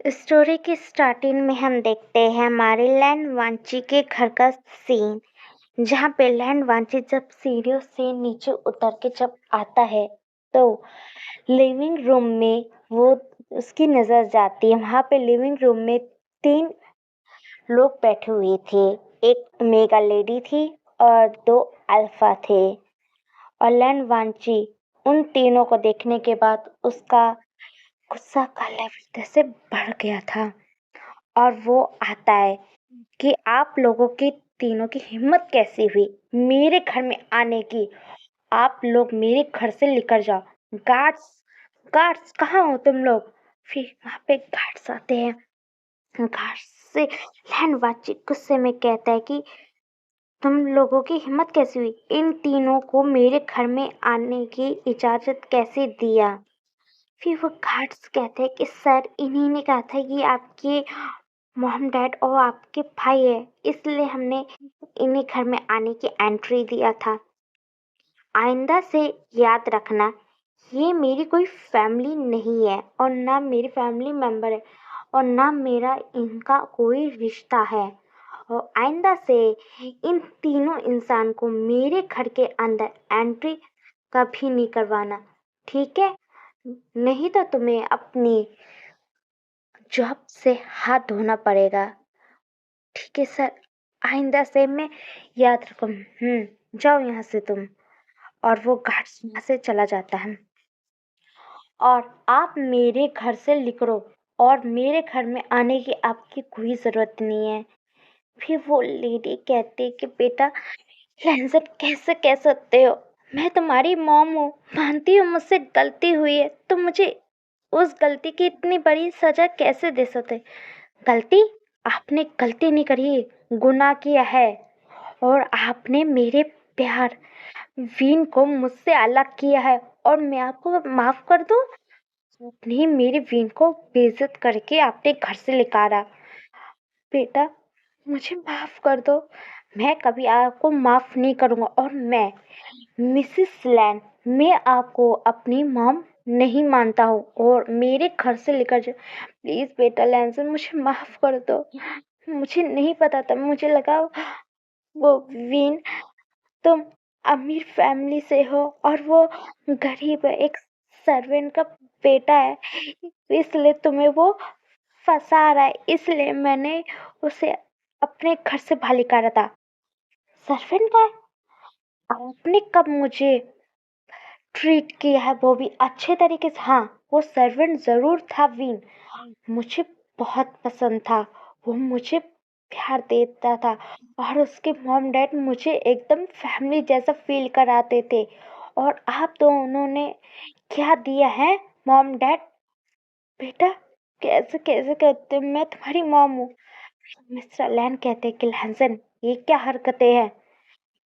Story की starting में हम देखते हैं हमारे लैंड वांची के घर का सीन, जहाँ पे लैंड वांची जब सीढ़ियों से नीचे उतर के जब आता है तो लिविंग रूम में वो उसकी नजर जाती है। वहां पे लिविंग रूम में 3 लोग बैठे हुए थे। एक मेगा लेडी थी और 2 अल्फा थे। और लैंड वांची उन तीनों को देखने के बाद उसका गुस्सा का लेवल जैसे बढ़ गया था। और वो आता है कि आप लोगों की तीनों की हिम्मत कैसे हुई मेरे घर में आने की। आप लोग मेरे घर से निकल जाओ। गार्ड्स, गार्ड्स कहाँ हो तुम लोग? फिर वहां पे गार्ड्स आते हैं। गार्ड्स से लैंडवाची गुस्से में कहता है कि तुम लोगों की हिम्मत कैसे हुई, इन तीनों को मेरे घर में आने की इजाजत कैसे दिया? फिर वो गार्ड्स कहते हैं कि सर इन्हीं ने कहा था कि आपके मॉम डैड और आपके भाई है, इसलिए हमने इन्हें घर में आने की एंट्री दिया था। आइंदा से याद रखना, ये मेरी कोई फैमिली नहीं है और ना मेरी फैमिली मेंबर है और ना मेरा इनका कोई रिश्ता है। और आइंदा से इन तीनों इंसान को मेरे घर के अंदर एंट्री कभी नहीं करवाना, ठीक है? नहीं तो तुम्हें अपनी जॉब से हाथ धोना पड़ेगा। ठीक है सर, आइंदा से मैं याद रखूँ। जाओ यहाँ से तुम। और वो गार्ड यहाँ से चला जाता है। और आप मेरे घर से निकलो और मेरे घर में आने की आपकी कोई जरूरत नहीं है। फिर वो लेडी कहती है कि बेटा लैंसन कैसे कह सकते हो, मैं तुम्हारी मॉम हूँ, मानती हूँ मुझसे गलती हुई है, तो मुझे उस गलती की इतनी बड़ी सजा कैसे दे सकते? गलती? आपने गलती नहीं करी, गुनाह किया है। और आपने मेरे प्यार वीन को मुझसे अलग किया है और मैं आपको माफ कर दूं? आपने मेरे वीन को बेइज्जत करके आपने घर से निकाला। बेटा मुझे माफ कर दो, मैं कभी आपको माफ नहीं करूंगा। और मैं मिसेस लैन, मैं आपको अपनी मॉम नहीं मानता हूँ और मेरे घर से लेकर जाओ। प्लीज बेटा लैंसन मुझे माफ कर दो, मुझे नहीं पता था, मुझे लगा वो वीन तुम अमीर फैमिली से हो और वो गरीब है, एक सर्वेंट का बेटा है, इसलिए तुम्हें वो फंसा रहा है, इसलिए मैंने उसे अपने घर से बाहर निकाला था। सर्वेंट का है? आपने कब मुझे ट्रीट किया है, वो भी अच्छे तरीके से? हाँ, वो सर्वेंट जरूर था वीन, मुझे बहुत पसंद था, वो मुझे प्यार देता था और उसके मॉम डैड मुझे एकदम फैमिली जैसा फील कराते थे। और आप दोनों ने क्या दिया है मॉम डैड? बेटा कैसे कैसे कहते हो मैं तुम्हारी मॉम हूँ? मिस्टर लैन कहते हैं कि लैंसन ये क्या हरकतें हैं?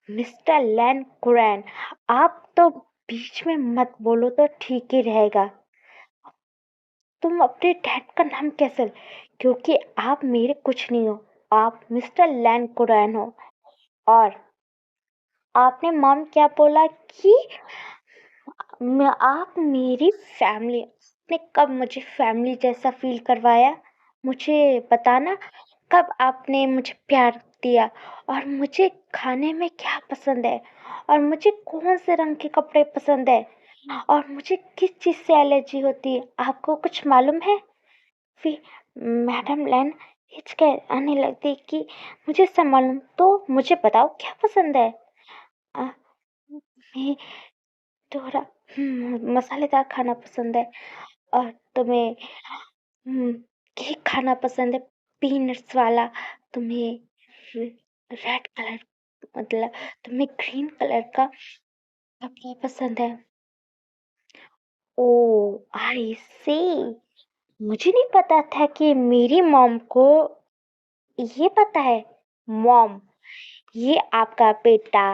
मिस्टर लैन कुरैन, आप तो बीच में मत बोलो तो ठीक ही रहेगा। तुम अपने डैड का नाम कैसे? क्योंकि आप मेरे कुछ नहीं हो, आप मिस्टर लैन कुरैन हो। और आपने मॉम क्या बोला कि आप मेरी फैमिली? आपने कब मुझे फैमिली जैसा फील करवाया? मुझे बताना, कब आपने मुझे प्यार दिया? और मुझे खाने में क्या पसंद है और मुझे कौन से रंग के कपड़े पसंद है और मुझे किस चीज़ से एलर्जी होती है, आपको कुछ मालूम है? फिर मैडम लैन हिचकिचाने लगती कि मुझे सब मालूम, तो मुझे बताओ क्या पसंद है? आ, मैं थोड़ा मसालेदार खाना पसंद है और तुम्हें केक खाना पसंद है, पीनट्स वाला। तुम्हें रेड कलर, मतलब तुम्हें ग्रीन कलर का कपड़ा पसंद है। ओ आई सी, मुझे नहीं पता था कि मेरी मॉम को ये पता है। मॉम, ये आपका बेटा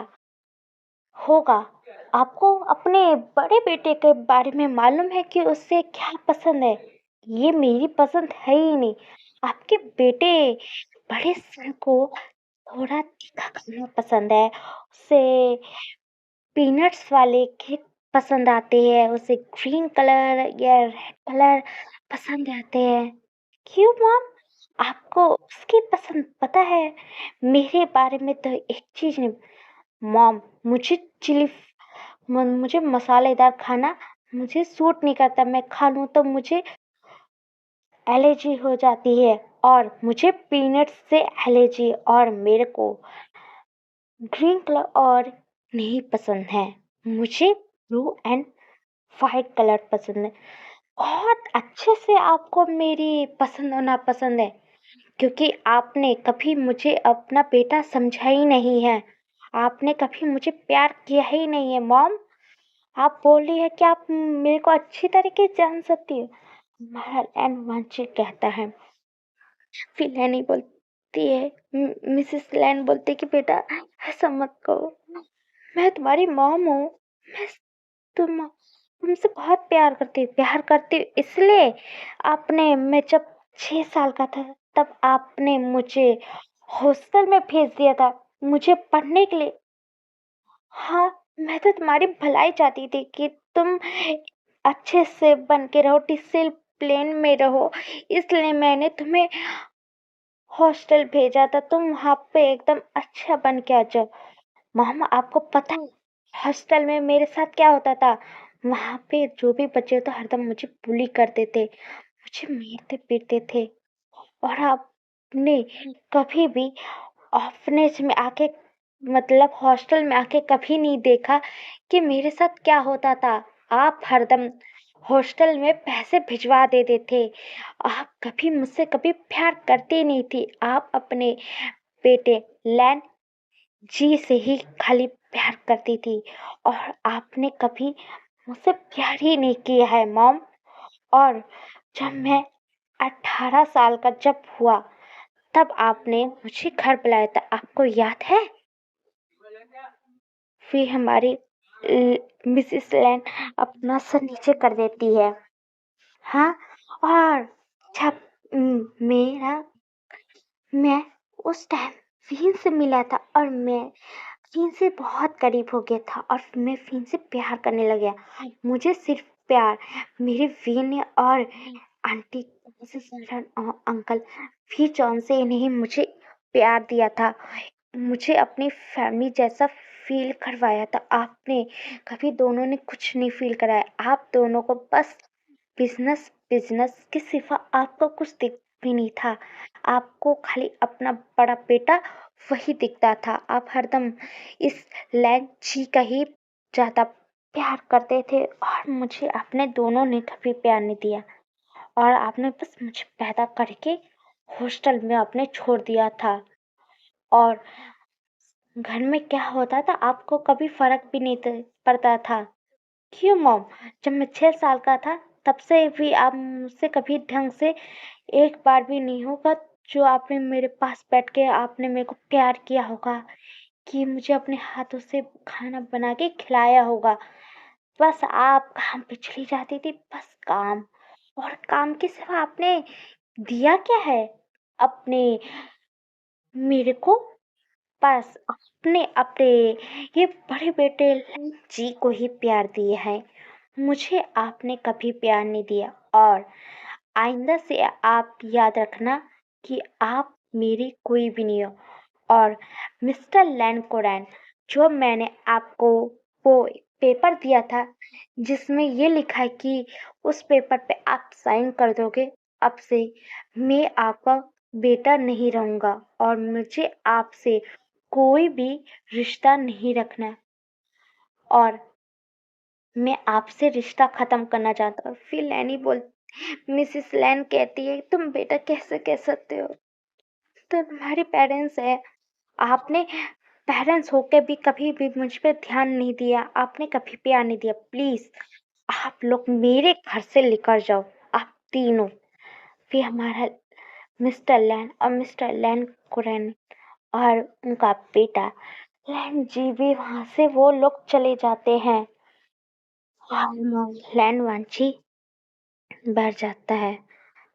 होगा, आपको अपने बड़े बेटे के बारे में मालूम है कि उसे क्या पसंद है? ये मेरी पसंद है ही नहीं। आपके बेटे बड़े सर को थोड़ा तीखा खाना पसंद है, उसे पीनट्स वाले केक पसंद आते हैं, उसे ग्रीन कलर या रेड कलर पसंद आते हैं। क्यों मॉम? आपको उसकी पसंद पता है? मेरे बारे में तो एक चीज़ नहीं। मॉम, मुझे मुझे मसालेदार खाना मुझे सूट नहीं करता। मैं खा लूँ तो मुझे एलर्जी हो जाती है और मुझे पीनट्स से एलर्जी और मेरे को ग्रीन कलर और नहीं पसंद है। मुझे ब्लू एंड व्हाइट कलर पसंद है। बहुत अच्छे से आपको मेरी पसंद होना पसंद है क्योंकि आपने कभी मुझे अपना बेटा समझा ही नहीं है। आपने कभी मुझे प्यार किया ही नहीं है मॉम। आप बोल रही है कि आप मेरे को अच्छी तरीके से जान सकती हो। हमारा लैंड वांची कहता है। फिर लैनी बोलती है, मिसेस लैन बोलती है कि बेटा ऐसा मत कहो। मैं तुम्हारी मॉम हूँ। मैं तुमसे बहुत प्यार करती हूँ इसलिए आपने मैं जब 6 साल का था तब आपने मुझे हॉस्टल में भेज दिया था मुझे पढ़ने के लिए। हाँ, मैं तो तुम्हारी भलाई चाहती थी कि तुम अच्छे से बन के रहो, डिसिप्लिन में रहो। इसलिए मैंने तुम्हें हॉस्टल भेजा था। तुम वहाँ पे एकदम अच्छा बन के आ जाओ। मामा आपको पता है हॉस्टल में मेरे साथ क्या होता था? वहाँ पे जो भी बच्चे होते हरदम मुझे बुली करते थे, मुझे मारते पीटते थे। और आपने कभी भी ऑर्फनेज में आके मतलब हॉस्टल में आके कभी नहीं देखा कि मेरे साथ क्या होता था। आप हरदम हॉस्टल में पैसे भिजवा देते थे। आप कभी मुझसे कभी प्यार करती नहीं थी। आप अपने बेटे लैन जी से ही खाली प्यार करती थी और आपने कभी मुझसे प्यार ही नहीं किया है मॉम। और जब मैं 18 साल का जब हुआ तब आपने मुझे घर बुलाया था। आपको याद है? फिर हमारी मिसेस लैन अपना सर नीचे कर देती है। हाँ, और जब मेरा मैं उस टाइम फ़िन से मिला था और मैं फ़िन से बहुत करीब हो गया था और मैं फ़िन से प्यार करने लग गया। मुझे सिर्फ प्यार मेरे फ़िन ने और आंटी मिसेस अंकल भी जॉन से इन्हें मुझे प्यार दिया था। मुझे अपनी फैमिली जैसा फ़ील करवाया था। आपने कभी दोनों ने कुछ नहीं फ़ील कराया। आप दोनों को बस बिज़नेस बिज़नेस के सिवा आपको कुछ दिख भी नहीं था। आपको खाली अपना बड़ा बेटा वही दिखता था। आप हरदम इस लैन जी का ही ज़्यादा प्यार करते थे और मुझे आपने दोनों ने कभी प्यार नहीं दिया। और आपने बस मुझे पैदा करके हॉस्टल में आपने छोड़ दिया था। और घर में क्या होता था आपको कभी फ़र्क भी नहीं पड़ता था। क्यों मॉम? जब मैं 6 साल का था तब से भी आप मुझसे कभी ढंग से एक बार भी नहीं होगा जो आपने मेरे पास बैठ के आपने मेरे को प्यार किया होगा कि मुझे अपने हाथों से खाना बना के खिलाया होगा। बस आप काम पे चली जाती थी, बस काम। और काम के सिवा आपने दिया क्या है अपने मेरे को? बस अपने अपने ये बड़े बेटे जी को ही प्यार दिए हैं। मुझे आपने कभी प्यार नहीं दिया और आइंदा से आप याद रखना कि आप मेरी कोई भी नहीं हो। और मिस्टर लैन कोरैन, जो मैंने आपको वो पेपर दिया था जिसमें ये लिखा है कि उस पेपर पे आप साइन कर दोगे, अब से मैं आपका बेटा नहीं रहूंगा और मुझे आपसे कोई भी रिश्ता नहीं रखना और मैं आपसे रिश्ता खत्म करना चाहता हूँ। फिर लैनी बोल मिसेस लैन कहती है तुम बेटा कैसे कह सकते हो? तो तुम्हारे पेरेंट्स है। आपने पेरेंट्स होके भी कभी भी मुझ पे ध्यान नहीं दिया। आपने कभी प्यार नहीं दिया। प्लीज आप लोग मेरे घर से निकल जाओ, आप तीनों। फिर हमारा मिस्टर लैन और मिस्टर लैन कुरैन और उनका बेटा लैन जी भी वहां से वो लोग चले जाते हैं। लैन वांची बढ़ जाता है।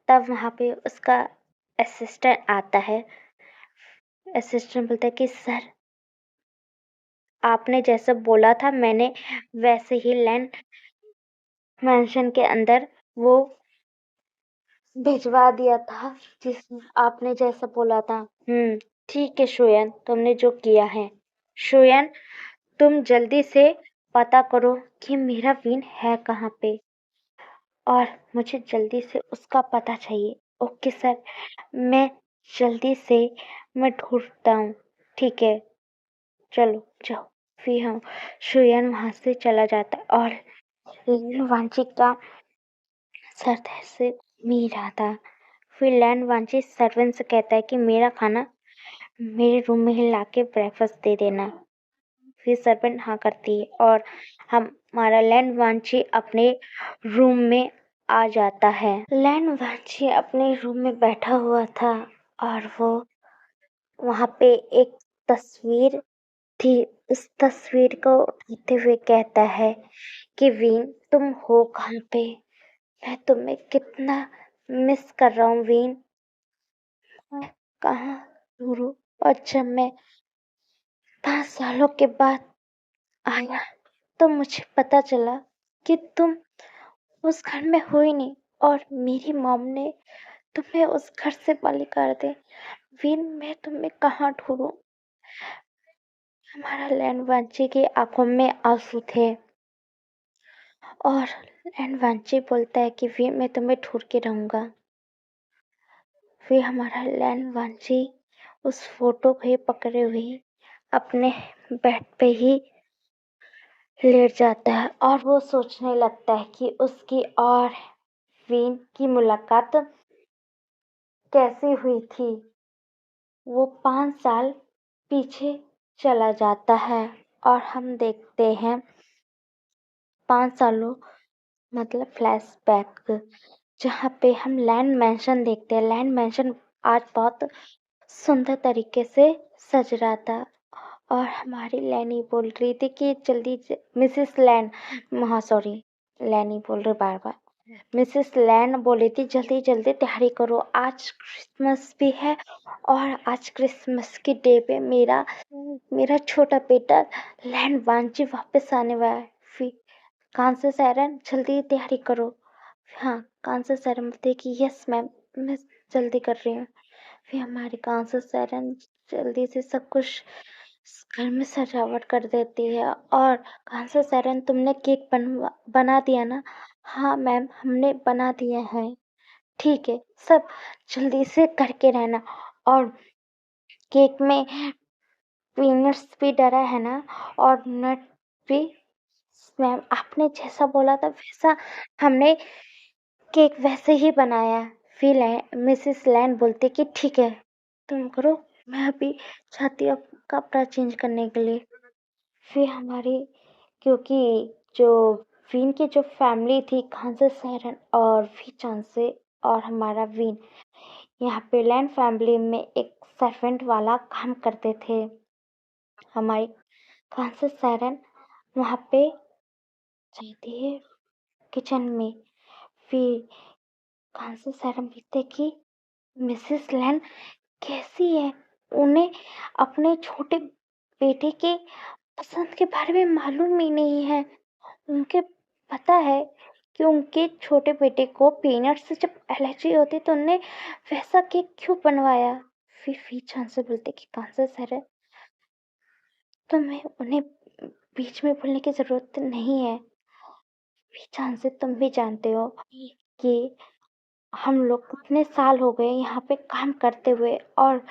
तब वहाँ पे उसका असिस्टेंट आता है। असिस्टेंट बोलता है कि सर आपने जैसा बोला था मैंने वैसे ही लैंड मैंशन के अंदर वो भिजवा दिया था जिस आपने जैसा बोला था। ठीक है शुयन, तुमने जो किया है। शुयन, तुम जल्दी से पता करो कि मेरा विन है कहाँ पे, और मुझे जल्दी से उसका पता चाहिए। ओके सर, मैं जल्दी से मैं ढूंढता हूँ। ठीक है, चलो जाओ। फिर हम शुयन वहां से चला जाता है और वांची का सर से मी रहा था। फिर लैंड वांची सर्वेंट से कहता है कि मेरा खाना मेरे रूम में ही लाके ब्रेकफास्ट दे देना। फिर सर्वेंट हाँ करती है और हमारा लैंड वांची अपने रूम में आ जाता है। लैंड वांची अपने रूम में बैठा हुआ था और वो वहां पे एक तस्वीर थी। उस तस्वीर को उठाते हुए कहता है कि वीन, तुम हो कहाँ पे? मैं तुम्हें कितना मिस कर रहा हूँ वीन। मैं कहाँ दूर हूँ? और जब मैं 5 सालों के बाद आया तो मुझे पता चला कि तुम उस घर में हो ही नहीं, और मेरी मॉम ने तुम्हें उस घर से बाहर कर दे। वीन, मैं तुम्हें कहाँ ढूंढूं? हमारा लैंड वांची की आंखों में आंसू थे और लैंड वांची बोलता है कि वीन, मैं तुम्हें ढूंढ के रहूंगा। फिर हमारा लैंड वांची उस फोटो को ही पकड़े हुए अपने बेड पे ही लेट जाता है और वो सोचने लगता है कि उसकी और वीन की मुलाकात कैसी हुई थी। वो 5 साल पीछे चला जाता है और हम देखते हैं 5 सालों मतलब फ्लैशबैक, जहाँ पे हम लैंड मैंशन देखते हैं। लैंड मैंशन आज बहुत सुंदर तरीके से सज रहा था और हमारी लैनी बोल रही थी कि जल्दी मिसेस लैन, हाँ सॉरी, लैनी बोल रही बार बार, मिसेस लैन बोली थी जल्दी जल्दी तैयारी करो, आज क्रिसमस भी है और आज क्रिसमस के डे पे मेरा छोटा बेटा लैंड वांची वापस आने वाला है। फिर कान से सायरन, जल्दी तैयारी करो। हाँ, कान से सायरन बोलते कि यस मैम, मैं जल्दी कर रही हूँ। फिर हमारे कान से सायरन जल्दी से सब कुछ घर में सजावट कर देती है और कान से सायरन, तुमने केक बना दिया ना? हाँ मैम, हमने बना दिया है। ठीक है, सब जल्दी से करके रहना। और केक में पीनट्स भी डरा है ना, और नट भी? मैम, आपने जैसा बोला था वैसा हमने केक वैसे ही बनाया। फिर मिसेस लैंड बोलती कि ठीक है, तुम करो, मैं अभी जाती हूँ कपड़ा चेंज करने के लिए। फिर हमारी, क्योंकि जो वीन की जो फैमिली थी, खानसे सहरन और भी चांसे और हमारा वीन, यहाँ पे लैंड फैमिली में एक सर्वेंट वाला काम करते थे। हमारी खानसे सहरन वहाँ पे जाती है किचन में। फिर खानसे सहरन पूछते कि मिसेस लैंड कैसी है? उन्हें अपने छोटे बेटे के पसंद के बारे में मालूम ही नहीं है। उनके पता है कि उनके छोटे बेटे को पीनट से जब एलर्जी होती तो उन्होंने वैसा केक क्यों बनवाया? फिर चांद से बोलते कि कहाँ से सर है, तुम्हें उन्हें बीच में बोलने की जरूरत नहीं है। फिर चांद से तुम भी जानते हो कि हम लोग कितने साल हो गए यहाँ पे काम करते हुए, और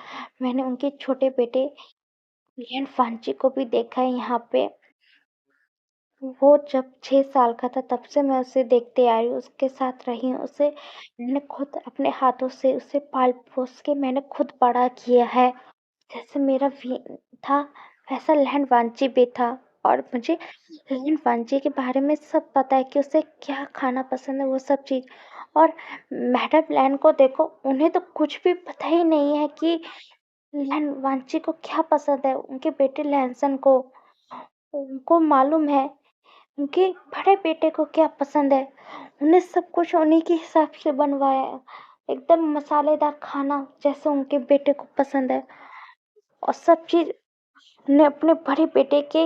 मैंने उनके छोटे बेटे लियन फांची को भी देखा है यहाँ पे। वो जब 6 साल का था तब से मैं उसे देखते आ रही हूँ, उसके साथ रही हूँ। उसे मैंने खुद अपने हाथों से उसे पाल पोस के मैंने खुद बड़ा किया है। जैसे मेरा था वैसा लैंड वांची भी था, और मुझे लैंड वांची के बारे में सब पता है कि उसे क्या खाना पसंद है, वो सब चीज़। और मैडम लैंड को देखो, उन्हें तो कुछ भी पता ही नहीं है कि लैंड वांची को क्या पसंद है। उनके बेटे लैंसन को उनको मालूम है उनके बड़े बेटे को क्या पसंद है। उन्हें सब कुछ उन्हीं के हिसाब से बनवाया है, एकदम मसालेदार खाना जैसे उनके बेटे को पसंद है। और सब चीज उन्हें अपने बड़े बेटे के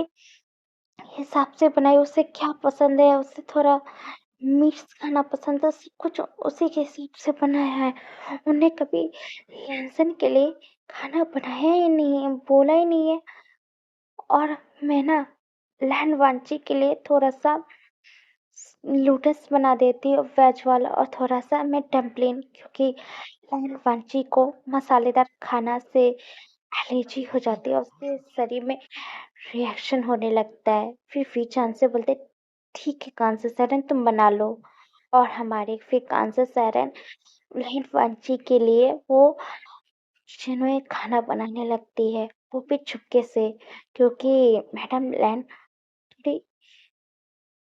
हिसाब से बनाई। उसे क्या पसंद है, उसे थोड़ा मिर्च खाना पसंद है, सब कुछ उसी के हिसाब से बनाया है। उन्हें कभी लहसुन के लिए खाना बनाया ही नहीं है, बोला ही नहीं है। और मैं ना लहन वांची के लिए थोड़ा-सा नूडल्स बना देती हूँ वेज वाला, और थोड़ा-सा मैं डम्पलिंग, क्योंकि लहन वांची को मसालेदार खाना से एलर्जी हो जाती है, उसके शरीर में रिएक्शन होने लगता है। फिर फ़ीचान से बोलते, ठीक है कांसू सैरन तुम बना लो। और हमारे फिर कांसू सैरन लहन वांची के लिए वो किचन में खाना बनाने लगती है, वो भी चुपके से, क्योंकि मैडम लैन थोड़ी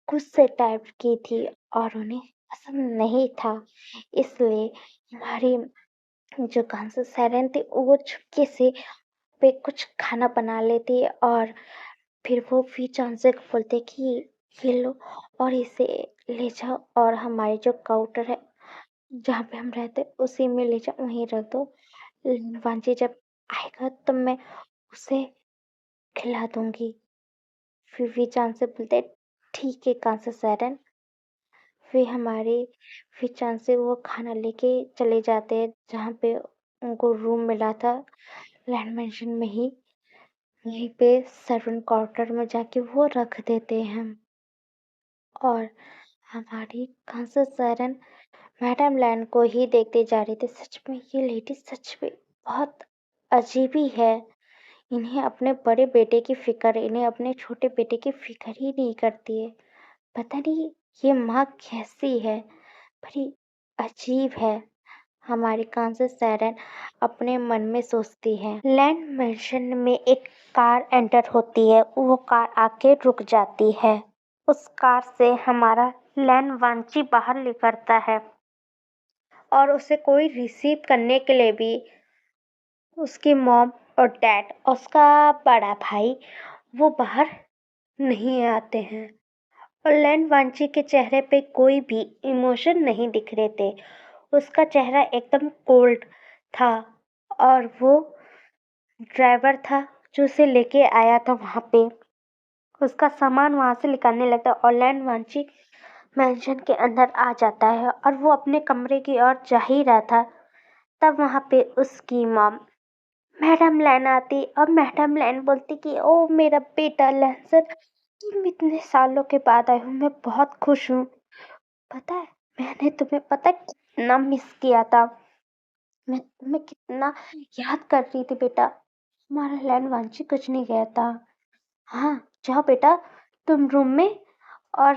गुस्से टाइप की थी और उन्हें पसंद नहीं था। इसलिए हमारी जो कांसू सैरन थी वो चुपके से पे कुछ खाना बना लेती और फिर वो फ़ीचान से बोलते कि ये लो और इसे ले जाओ और हमारे जो काउंटर है जहाँ पे हम रहते उसी में ले जाओ, वहीं रख दो। वांजी जब आएगा तो मैं उसे खिला दूँगी। फिर फ़ीचान से बोलते, ठीक है कांसू सैरन। फिर हमारे फ़ीचान से वो खाना लेके चले जाते हैं जहाँ पे उनको रूम मिला था लैंड मेंशन में ही। वहीं पे सर्वेंट क्वार्टर में जाके वो रख देते हैं। और हमारी कांसू सैरन मैडम लैन को ही देखते जा रही थी। सच में ये लेडी सच में बहुत अजीब ही है। इन्हें अपने बड़े बेटे की फ़िक्र, इन्हें अपने छोटे बेटे की फ़िक्र ही नहीं करती है। पता नहीं ये माँ कैसी है, बड़ी अजीब है। हमारी कांसू सैरन अपने मन में सोचती है। लैंड मेंशन में एक कार एंटर होती है, वो कार आके रुक जाती है। उस कार से हमारा लैंड वांची बाहर निकलता है और उसे कोई रिसीव करने के लिए भी उसकी मॉम और डैड, उसका बड़ा भाई, वो बाहर नहीं आते हैं। और लैंड वांची के चेहरे पे कोई भी इमोशन नहीं दिख रहे थे। उसका चेहरा एकदम कोल्ड था और वो ड्राइवर था जो उसे लेके आया था वहाँ पे, उसका सामान वहाँ से निकालने लगता है और लैंड वांची मैंशन के अंदर आ जाता है और वो अपने कमरे की ओर जा ही रहा था। तब वहाँ पे उसकी मॉम मैडम लैन आती और मैडम लैन बोलती कि ओ मेरा बेटा लहसर, तुम इतने सालों के बाद आए हो, मैं बहुत खुश हूँ। पता है मैंने तुम्हें पता है कितना मिस किया था, मैं तुम्हें कितना याद कर रही थी बेटा। हमारा लैंड वांची कुछ नहीं कहता। हाँ जाओ बेटा तुम रूम में और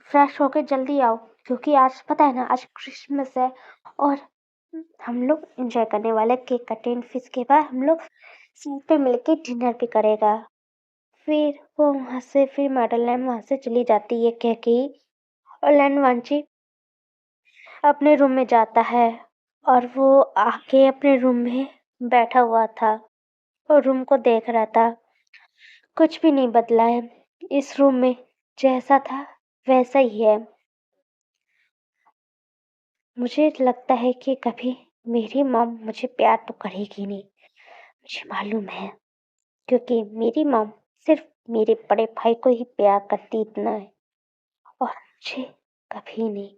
फ्रेश होके जल्दी आओ, क्योंकि आज पता है ना आज क्रिसमस है और हम लोग एंजॉय करने वाले, केक कटिंग, फिर के बाद हम लोग साथ में मिलके डिनर भी करेगा। फिर वो वहाँ से फिर मैडरलैंड वहाँ से चली जाती है कह के ही, और लैंड वांची अपने रूम में जाता है और वो आके अपने रूम में बैठा हुआ था और रूम को देख रहा था। कुछ भी नहीं बदला है इस रूम में, जैसा था वैसा ही है। मुझे लगता है कि कभी मेरी मॉम मुझे प्यार तो करेगी नहीं, मुझे मालूम है, क्योंकि मेरी मॉम सिर्फ मेरे बड़े भाई को ही प्यार करती इतना है और मुझे कभी नहीं।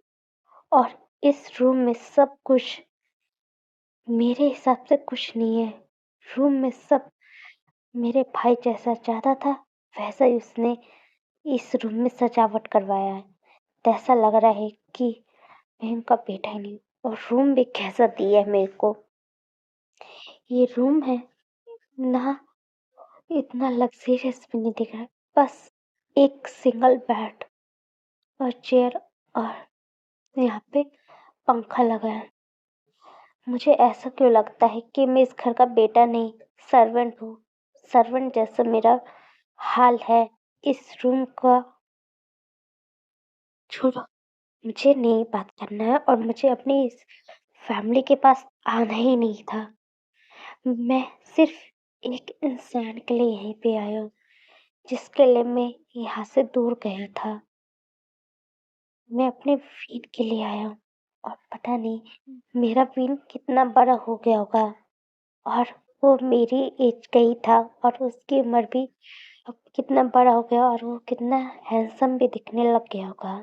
और इस रूम में सब कुछ मेरे हिसाब से कुछ नहीं है। रूम में सब मेरे भाई जैसा चाहता था वैसा ही उसने इस रूम में सजावट करवाया है। तो ऐसा लग रहा है कि मैं इनका बेटा ही नहीं। और रूम भी कैसा दिया है मेरे को, ये रूम है ना, इतना लग्जरियस भी नहीं दिख रहा, बस एक सिंगल बेड और चेयर और यहाँ पे पंखा लगा है। मुझे ऐसा क्यों लगता है कि मैं इस घर का बेटा नहीं सर्वेंट हूँ। सर्वेंट जैसा मेरा हाल है इस रूम का। छोड़ो, मुझे नहीं बात करना है और मुझे अपनी इस फैमिली के पास आना ही नहीं था। मैं सिर्फ एक इंसान के लिए यहीं पे आया हूँ, जिसके लिए मैं यहाँ से दूर गया था। मैं अपने वीन के लिए आया हूँ और पता नहीं मेरा वीन कितना बड़ा हो गया होगा और वो मेरी एज का ही था और उसकी उम्र भी अब कितना बड़ा हो गया और वो कितना हैंडसम भी दिखने लग गया होगा।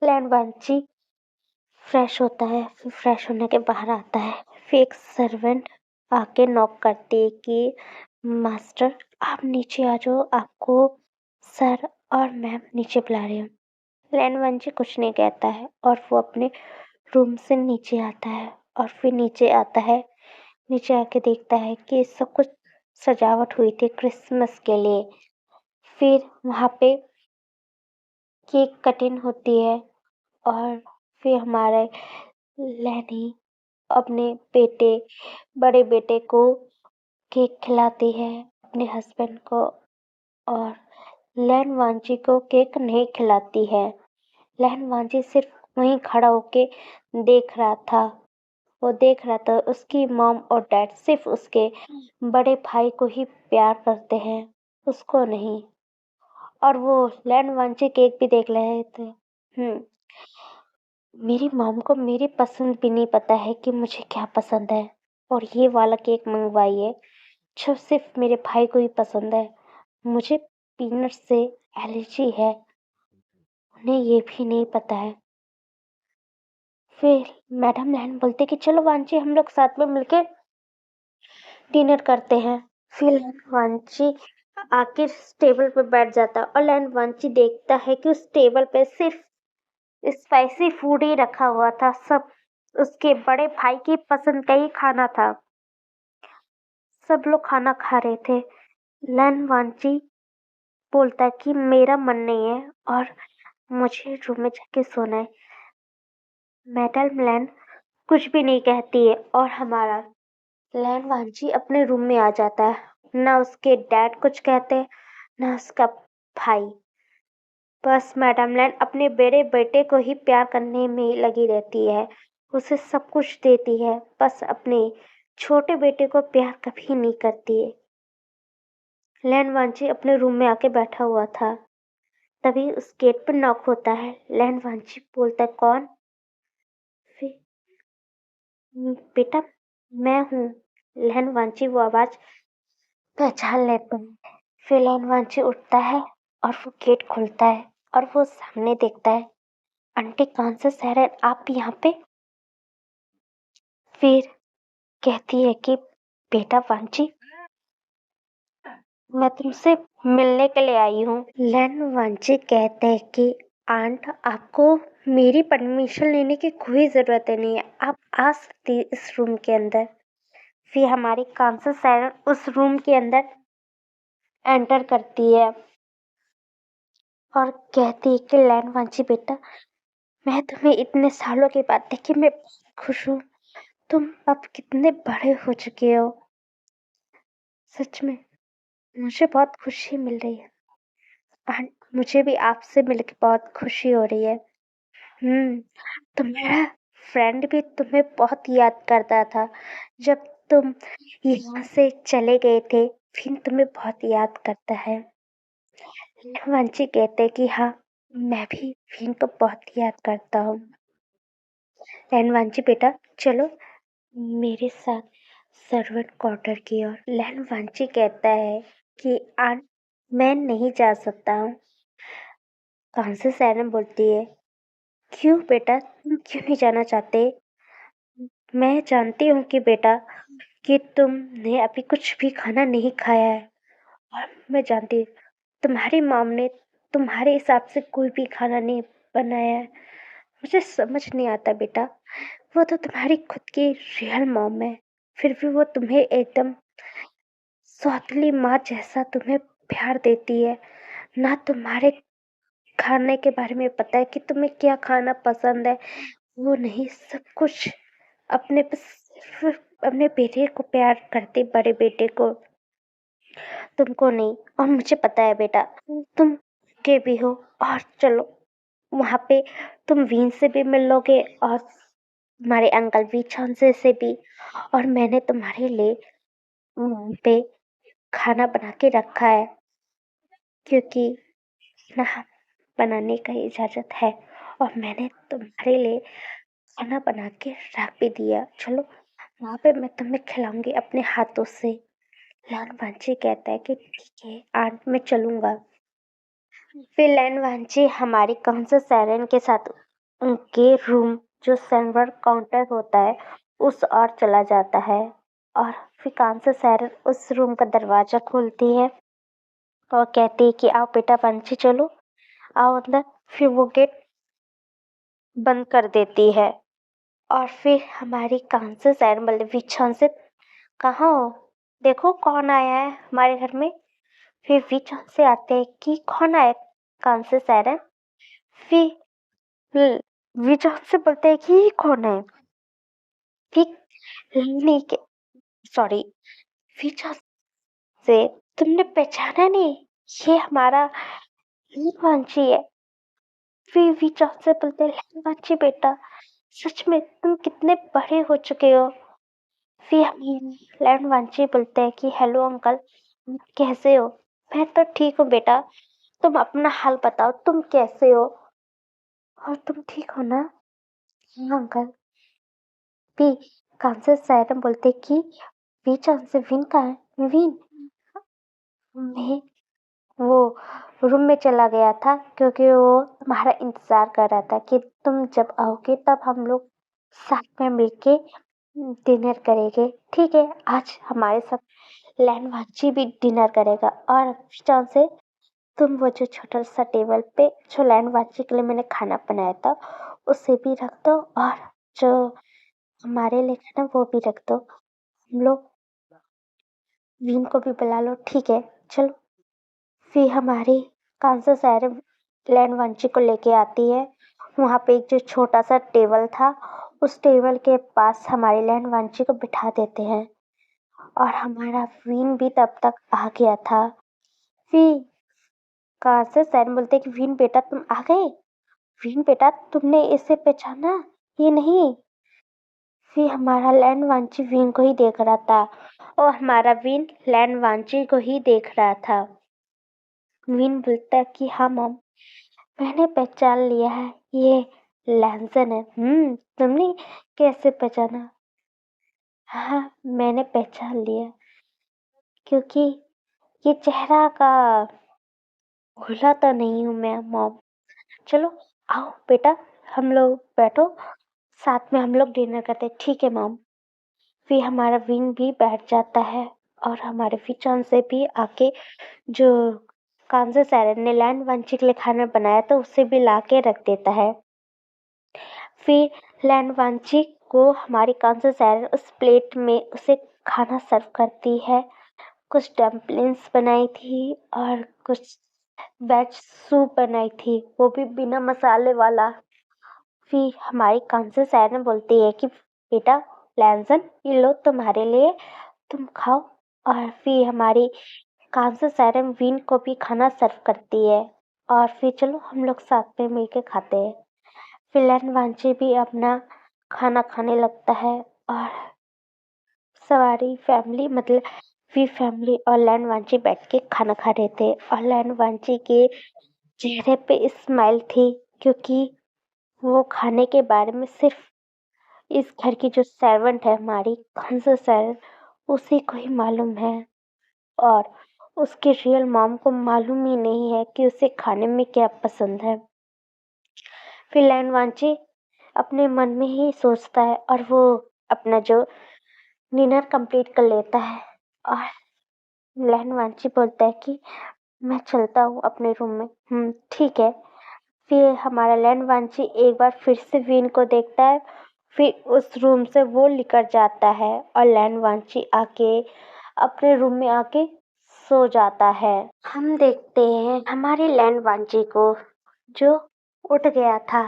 लैन वांची फ्रेश होता है, फिर फ्रेश होने के बाहर आता है। फिर एक सर्वेंट आके नॉक करती है कि मास्टर आप नीचे आ जाओ, आपको सर और मैम नीचे बुला रहे हैं। लैन वांची कुछ नहीं कहता है और वो अपने रूम से नीचे आता है और फिर नीचे आता है। नीचे आके देखता है कि सब कुछ सजावट हुई थी क्रिसमस के लिए। फिर वहाँ पे केक कटिंग होती है और फिर हमारे लैनी अपने बड़े बेटे को केक खिलाती है, अपने हस्बैंड को, और लैन वांची को केक नहीं खिलाती है। लैन वांची सिर्फ वहीं खड़ा होके देख रहा था। वो देख रहा था उसकी मॉम और डैड सिर्फ उसके बड़े भाई को ही प्यार करते हैं, उसको नहीं। और वो लैन वांची केक भी देख रहे थे। मेरी मॉम को मेरी पसंद भी नहीं पता है कि मुझे क्या पसंद है, और ये वाला केक मंगवाई है जो सिर्फ मेरे भाई को ही पसंद है। मुझे पीनट से एलर्जी है, उन्हें ये भी नहीं पता है। फिर मैडम लैन बोलते कि चलो वांची हम लोग साथ में मिलके डिनर करते हैं। फिर लैन वांची आके टेबल पर बैठ जाता है और लैन वांची देखता है कि उस टेबल पे सिर्फ स्पाइसी फूड ही रखा हुआ था। सब उसके बड़े भाई की पसंद का ही खाना था। सब लोग खाना खा रहे थे। लैन वांची बोलता है कि मेरा मन नहीं है और मुझे रूम में जाके सोना है। मैडम लैन कुछ भी नहीं कहती है और हमारा लैन वांची अपने रूम में आ जाता है। ना उसके डैड कुछ कहते, ना उसका भाई। बस मैडम लैन अपने बड़े बेटे को ही प्यार करने में लगी रहती है, उसे सब कुछ देती है, बस अपने छोटे बेटे को प्यार कभी नहीं करती है। लैन वांची अपने रूम में आके बैठा हुआ था, तभी उस गेट पर नॉक होता है। लैन वांची बोलता है कौन? फिर बेटा मैं हूँ। लैन वांची वो आवाज पहचान लेता है। फिर लैन वांची उठता है और वो गेट खुलता है और वो सामने देखता है, आंटी कौन सा शहर है आप यहाँ पे? फिर कहती है कि बेटा वांची मैं तुमसे मिलने के लिए आई हूँ। लैन वांची कहते हैं कि आंट आपको मेरी परमिशन लेने की कोई जरूरत नहीं है, आप आ सकती है इस रूम के अंदर। फिर हमारी कांसा सैरन उस रूम के अंदर एंटर करती है और कहती है कि लैन वांची बेटा मैं तुम्हें इतने सालों के बाद देखी, मैं खुश हूँ। तुम अब कितने बड़े हो चुके हो, सच में मुझे बहुत खुशी मिल रही है। मुझे भी आपसे मिलकर बहुत खुशी हो रही है। तुम्हारा फ्रेंड भी तुम्हें बहुत याद करता था जब तुम यहाँ से चले गए थे, फिर तुम्हें बहुत याद करता है। वंशी कहते कि हाँ मैं भी फिन को बहुत याद करता हूँ। लैनवांची बेटा चलो मेरे साथ सर्वेंट क्वार्टर की ओर। लैनवांची कहता है कि आंट मैं नहीं जा सकता हूँ। कांसे सैरन बोलती है क्यों बेटा तुम क्यों नहीं जाना चाहते? मैं जानती हूँ कि बेटा कि तुमने अभी कुछ भी खाना नहीं खाया है, और मैं जानती हूँ तुम्हारी मॉम ने तुम्हारे हिसाब से कोई भी खाना नहीं बनाया है। मुझे समझ नहीं आता बेटा, वो तो तुम्हारी खुद की रियल मॉम है, फिर भी वो तुम्हें एकदम सौतेली माँ जैसा तुम्हें प्यार देती है। ना तुम्हारे खाने के बारे में पता है कि तुम्हें क्या खाना पसंद है, वो नहीं, सब कुछ अपने सिर्फ अपने बेटे को प्यार करती, बड़े बेटे को, तुमको नहीं। और मुझे पता है बेटा तुम के भी हो, और चलो वहाँ पे तुम वीन से भी मिल लोगे और तुम्हारे अंकल वीचान से भी, और मैंने तुम्हारे लिए वहाँ पे खाना बना के रखा है क्योंकि ना बनाने का इजाजत है, और मैंने तुम्हारे लिए खाना बना के रख भी दिया। चलो वहाँ पे मैं तुम्हें खिलाऊंगी अपने हाथों से। लैन वांची कहता है कि ठीक है आंट मैं चलूंगा। फिर लैन वांची हमारी कंसा सैरन के साथ उनके रूम जो सर्वर काउंटर होता है उस ओर चला जाता है और फिर कांसा साइरन उस रूम का दरवाजा खोलती है और कहती है कि आओ बेटा पंछी चलो आओ अंदर। फिर वो गेट बंद कर देती है और फिर हमारी कांसा साइरन बोले विछन से कहाँ हो, देखो कौन आया है हमारे घर में। फिर विछन से आते हैं कि कौन आया कांसा साइरन। फिर विछन से बोलते हैं कि ये कौन है। फिर नहीं के सॉरी विछन से तुमने पहचाना नहीं, ये हमारा लहनवांची है। फिर विछन से बोलते हैं लहनवांची बेटा सच में तुम कितने बड़े हो चुके हो। फिर हम लहनवांची बोलते हैं कि हेलो अंकल कैसे हो। मैं तो ठीक हूँ बेटा, तुम अपना हाल बताओ तुम कैसे हो और तुम ठीक हो ना। हाँ अंकल। फिर कांसे सायरन बोलते कि विचन से विन कहाँ है। विन मैं वो रूम में चला गया था क्योंकि वो तुम्हारा इंतजार कर रहा था कि तुम जब आओगे तब हम लोग साथ में मिलके डिनर करेंगे। ठीक है, आज हमारे साथ लहनवाची भी डिनर करेगा और विचन से तुम वो जो छोटा सा टेबल पे जो लहनवाची के लिए मैंने खाना बनाया था उसे भी रख दो और जो हमारे लिए खाना वो भी रख दो। हम लोग विन को भी बुला लो। ठीक है चलो। फिर हमारी कांसा सायरन लहनवाची को लेके आती है। वहाँ पे एक जो छोटा सा टेबल था उस टेबल के पास हमारी लहनवाची को बिठा देते हैं और हमारा विन भी तब तक आ गया था। फिर कांसा सायरन बोलते कि विन बेटा तुम आ गए। विन बेटा तुमने इसे पहचाना, ये नहीं। फिर हमारा लैंडवांची विन को ही देख रहा था और हमारा विन लैंडवांची को ही देख रहा था। विन बोलता कि हाँ मॉम मैंने पहचान लिया है, ये लैंसन है। तुमने कैसे पहचाना। हाँ मैंने पहचान लिया क्योंकि ये चेहरा का भूला तो नहीं हूँ मैं मॉम। चलो आओ बेटा हम लोग बैठो साथ में हम लोग डिनर करते हैं। ठीक है मॉम। फिर हमारा विन भी बैठ जाता है और हमारे फिचन से भी आके जो कांसा सायरन ने लैंडवांची के लिए खाना बनाया तो उसे भी ला के रख देता है। फिर लैंडवांची को हमारी कांसा सायरन उस प्लेट में उसे खाना सर्व करती है। कुछ डम्पलिंग्स बनाई थी और कुछ वेज सूप बनाई थी वो भी बिना मसाले वाला। फिर हमारी कांसा सायरन बोलती है कि बेटा लैंसन ये लो तुम्हारे लिए तुम खाओ। और फिर हमारी कांसा सायरन विन को भी खाना सर्व करती है और फिर चलो हम लोग साथ में मिलके खाते हैं। फिर लैंडवांची भी अपना खाना खाने लगता है और सवारी फैमिली मतलब फिर फैमिली और लैंडवांची बैठ के खाना खा रहे थे और लैंडवांची के चेहरे पे स्माइल थी क्योंकि वो खाने के बारे में सिर्फ इस घर की जो सर्वेंट है हमारी कंसा सर उसी को ही मालूम है और उसके रियल मॉम को मालूम ही नहीं है कि उसे खाने में क्या पसंद है। फिर लैंडवांची अपने मन में ही सोचता है और वो अपना जो डिनर कंप्लीट कर लेता है और लैंडवांची बोलता है कि मैं चलता हूँ अपने रूम में। ठीक है। फिर हमारा लैंडवांची एक बार फिर से विन को देखता है फिर उस रूम से वो निकल जाता है और लैंडवांची आके अपने रूम में आके सो जाता है। हम देखते हैं हमारे लैंडवांची को जो उठ गया था।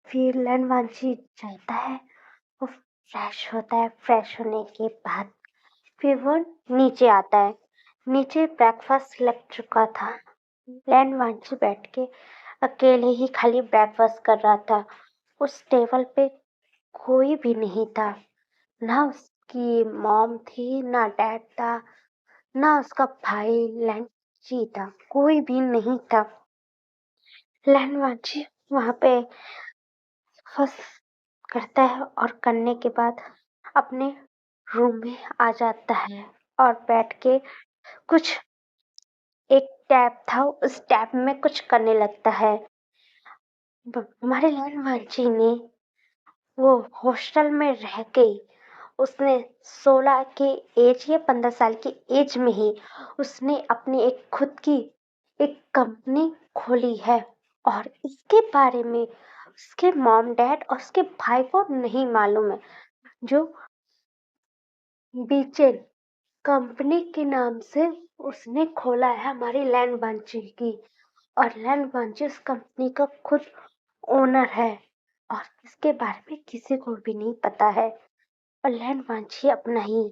फिर लैंडवांची जाता है वो फ्रेश होता है। फ्रेश होने के बाद फिर वो नीचे आता है। नीचे ब्रेकफास्ट लग चुका था। लैंडवांची बैठ के अकेले ही खाली ब्रेकफास्ट कर रहा था। उस टेबल पे कोई भी नहीं था, ना उसकी मॉम थी ना डैड था ना उसका भाई लैंची था, कोई भी नहीं था। लैंडवांची वहां पे फंस करता है और करने के बाद अपने रूम में आ जाता है और बैठ के कुछ एक टैब था उस टैब में कुछ करने लगता है। हमारे लैंड वांची ने वो हॉस्टल में रह के उसने 16 के एज या 15 साल की एज में ही उसने अपनी एक खुद की एक कंपनी खोली है और इसके बारे में उसके मॉम डैड और उसके भाई को नहीं मालूम है। जो बीचेन कंपनी के नाम से उसने खोला है हमारी लैंड वांची की, और लैंड वांची उस कंपनी का खुद ओनर है और इसके बारे में किसी को भी नहीं पता है। और लैंड वांची अपना ही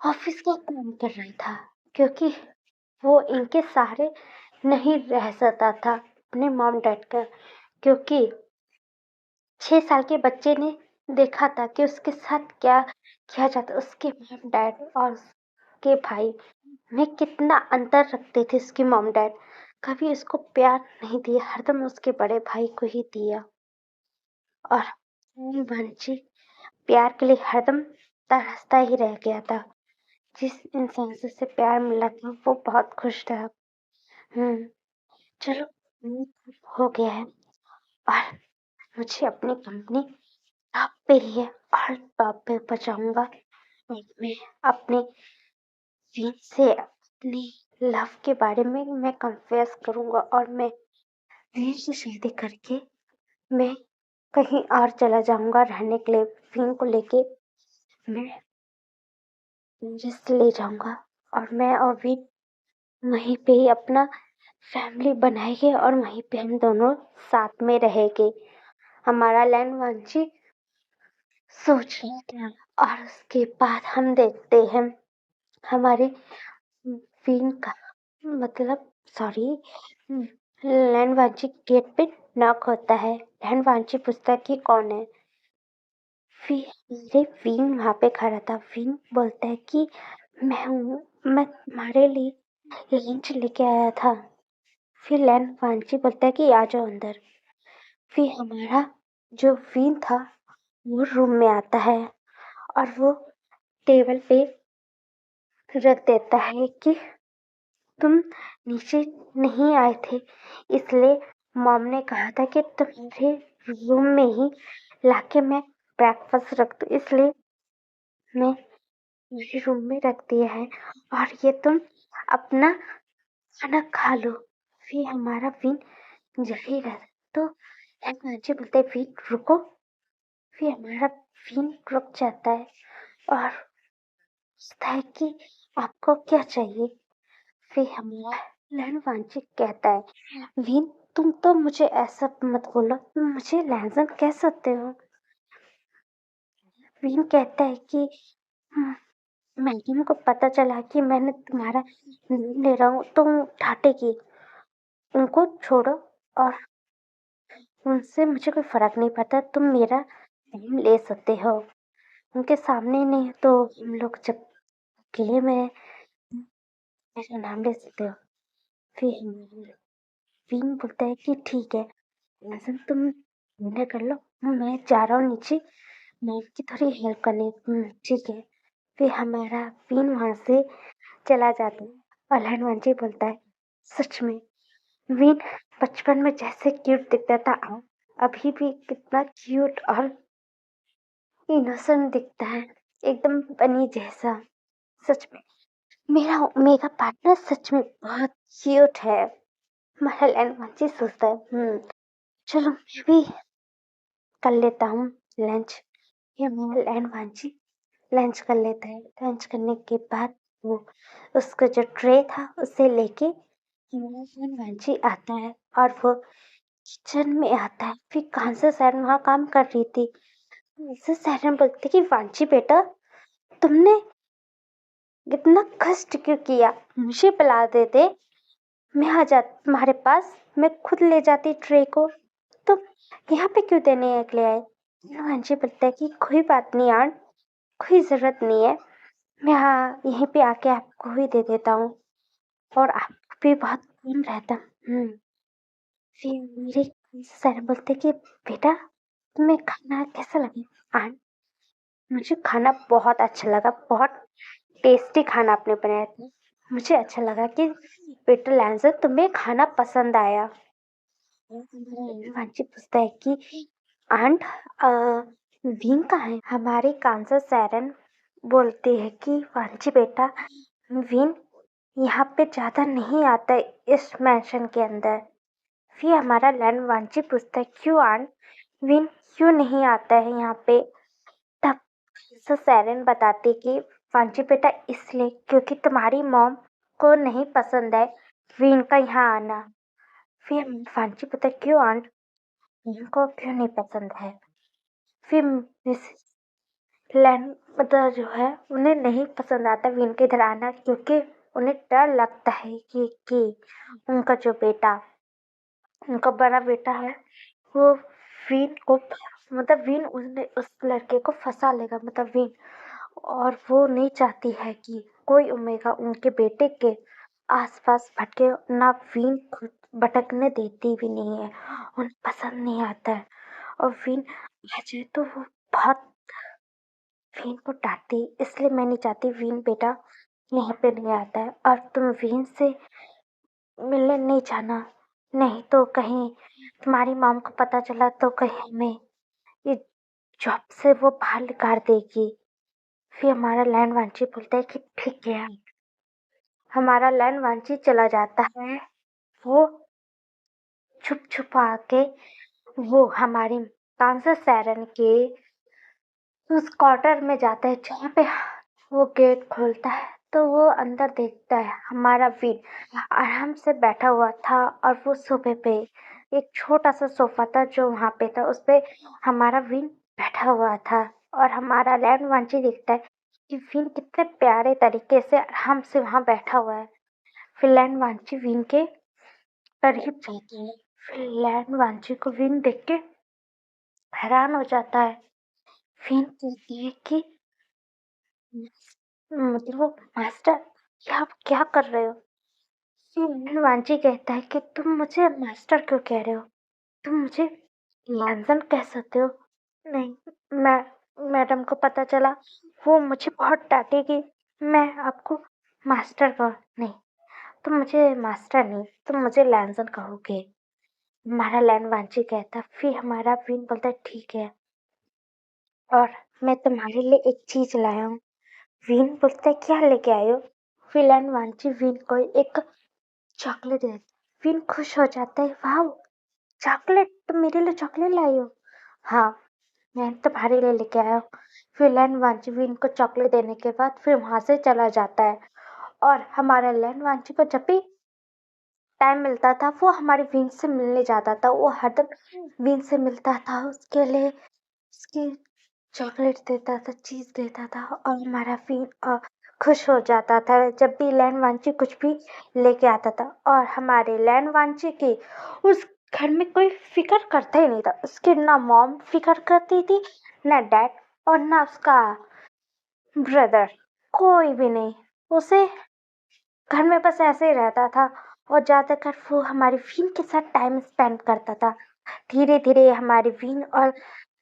ऑफिस का काम कर रहा था क्योंकि वो इनके सहारे नहीं रह सकता था अपने मॉम डैड का, क्योंकि 6 साल के बच्चे ने देखा था कि उसके साथ क्या किया जाता। उसके मॉम डैड और उसके भाई में कितना अंतर रखते थे उसके मॉम डैड। कभी उसको प्यार नहीं दिया, हरदम उसके बड़े भाई को ही दिया। और वंशी प्यार के लिए हरदम तरसता ही रह गया था। जिस इंसान से उसे प्यार मिला था वो बहुत खुश था। चलो, हो गया है और मुझे अपनी कंपनी टॉप पे ही है और टॉप पे पहुंचाऊंगा। और मैं अपने फील से अपनी लव के बारे में मैं कन्फेस करूंगा और मैं वीर से शादी करके मैं कहीं और चला जाऊंगा रहने के लिए। फील को लेके मैं पेरिस ले जाऊंगा और मैं और वीर वहीं पे ही अपना फैमिली बनाएंगे और वहीं पे हम दोनों साथ में रहेंगे। हमारा लैंड वांची सोच रहा था और उसके बाद हम देखते हैं हमारे वीन का मतलब सॉरी लैंड वांची गेट पे नॉक होता है। लैंड वांची पूछता है कि कौन है। फिर मेरे वीन वहां पे खड़ा था। वीन बोलता है कि मैं हूँ, मैं तुम्हारे लिए लंच लेके आया था। फिर लैंड वांची बोलता है कि आ जाओ अंदर। फिर हमारा जो वीन था वो रूम में आता है और वो टेबल पे रख देता है कि तुम नीचे नहीं आए थे, इसलिए मॉम ने कहा था कि तुम्हारे रूम में ही लाके मैं ब्रेकफास्ट रख दूं, इसलिए मैं मेरे रूम में रख दिया है और ये तुम अपना खाना खा लो। फिर हमारा विन जारी रहता तो जी बोलते विन रुको। फिर हमारा विन रुक जाता है और पूछता है कि आपको क्या चाहिए। फिर हमारा लैंड वांचिक कहता है विन तुम तो मुझे ऐसा मत बोलो, तुम मुझे लैंसन कह सकते हो। विन कहता है कि मैडम को पता चला कि मैंने तुम्हारा नाम ले रहा हूँ तो डांटेगी, उनको छोड़ो और उनसे मुझे कोई फर्क नहीं पड़ता, तुम मेरा नाम ले सकते हो। उनके सामने नहीं तो हम लोग जब अकेले में मेरा नाम ले सकते हो। फिर विन बोलता है कि ठीक है, ऐसा तुम निर्णय कर लो, मैं जा रहा हूँ नीचे मैम की थोड़ी हेल्प करने। ठीक है। फिर हमारा विन वहां से चला जाता है और लहनवंजी बोलता है सच में विन बचपन में जैसे क्यूट दिखता था अभी भी कितना क्यूट और इनोसेंट दिखता है, एकदम बनी जैसा। सच में मेरा मेरा पार्टनर सच में बहुत क्यूट है। हमारा लहनवंजी सोचता है चलो मैं भी कर लेता हूँ लंच। ये हमारा लहनवंजी लंच कर लेता है। लंच करने के बाद वो उसका जो ट्रे था उसे लेके हमारा लहनवंजी आता है और वो किचन में आता है। फिर कहाँ से सैरन वहाँ काम कर रही थी, ऐसे सैरन बोलती कि वांची बेटा तुमने इतना कष्ट क्यों किया, मुझे पिला देते, मैं आ जा तुम्हारे पास, मैं खुद ले जाती ट्रे को, तुम यहाँ पे क्यों देने के लिए आए। वांची बोलता है कि कोई बात नहीं यार, कोई जरूरत नहीं है, मैं हाँ यहीं पे आके आपको ही दे देता हूँ और आप भी बहुत कम रहता। फिर मेरे सर बोलते कि बेटा तुम्हें खाना कैसा लगे। आंट मुझे खाना बहुत अच्छा लगा, बहुत टेस्टी खाना आपने बनाया था, मुझे अच्छा लगा कि बेटा लैंसर तुम्हें खाना पसंद आया। वांची पूछता है कि आंट वीन कहाँ है। हमारी कांसा सैरन बोलती है कि वांची बेटा, वीन यहाँ पे ज्यादा नहीं आता है इस मैंशन के अंदर। फिर हमारा लैंड वांची पूछता है क्यों आंट, विन क्यों नहीं आता है यहाँ पे। तब सैरन बताती कि वांची बेटा इसलिए क्योंकि तुम्हारी मॉम को नहीं पसंद है विन का यहाँ आना। फिर वांची पता है क्यों आंट, उनको क्यों नहीं पसंद है। फिर मिसेस लैंड मतलब जो है उन्हें नहीं पसंद आता विन के इधर आना, क्योंकि उन्हें डर लगता है कि उनका जो बेटा, उनका बड़ा बेटा है, वो विन को मतलब विन उस लड़के को फंसा लेगा, मतलब विन। और वो नहीं चाहती है कि कोई ओमेगा उनके बेटे के आसपास भटके ना, विन खुद भटकने देती भी नहीं है, उन्हें पसंद नहीं आता है। और विन आ जाए तो वो बहुत विन को डांटती, इसलिए मैं नहीं चाहती विन बेटा यहाँ पे नहीं आता है। और तुम विन से मिलने नहीं जाना, नहीं तो कहीं तुम्हारी मॉम को पता चला तो कहीं हमें ये जॉब से वो बाहर निकाल देगी। फिर हमारा लैंड वांची बोलता है कि ठीक है। हमारा लैंड वांची चला जाता है, वो छुप छुपा के वो हमारी कांसा सैरन के उस क्वार्टर में जाता है जहाँ पे वो गेट खोलता है तो वो अंदर देखता है हमारा वीर आराम से बैठा हुआ था। और वो सोफे पे एक छोटा सा सोफा था जो वहाँ पे था, उस पे हमारा वीर बैठा हुआ था। और हमारा लैंड वांची देखता है कि वीर कितने प्यारे तरीके से आराम से वहाँ बैठा हुआ है। फिर लैंड वांची वीर के करीब जाता है। फिर लैंड वांची को वीर देख के हैरान हो जाता है। वीर कहती है कि मतलब वो मास्टर, क्या आप क्या कर रहे हो। फिर वांची कहता है कि तुम मुझे मास्टर क्यों कह रहे हो, तुम मुझे लैंसन कह सकते हो। नहीं, मैं मैडम को पता चला वो मुझे बहुत डांटेगी, मैं आपको मास्टर कह नहीं, तुम मुझे मास्टर नहीं, तुम मुझे लैंसन कहोगे। हमारा लैंड वांची कहता, फिर हमारा विन बोलता है ठीक है, और मैं तुम्हारे लिए एक चीज लाया हूँ। विन बोलता है क्या लेके आए हो। फिर लैंड वांची विन को एक चॉकलेट दे, विन खुश हो जाता है, वाह चॉकलेट, तुम मेरे लिए चॉकलेट लाई हो। हाँ, मैं तुम्हारे लिए लेके आया हूँ। फिर लैंड वांची विन को चॉकलेट देने के बाद फिर वहां से चला जाता है। और हमारा लैंड वांची को जब भी टाइम मिलता था वो हमारे विन से मिलने जाता था, वो हरदम विन से मिलता था, उसके लिए उसकी चॉकलेट देता था, चीज देता था। और हमारा विन खुश हो जाता था जब भी लैंड वांची कुछ भी लेके आता था। और हमारे लैंड वांची की उस घर में कोई फिक्र करता ही नहीं था, उसकी ना मॉम फिक्र करती थी, ना डैड, और ना उसका ब्रदर, कोई भी नहीं। उसे घर में बस ऐसे ही रहता था, और ज्यादातर वो हमारे विन के साथ टाइम स्पेंड करता था। धीरे धीरे हमारे विन और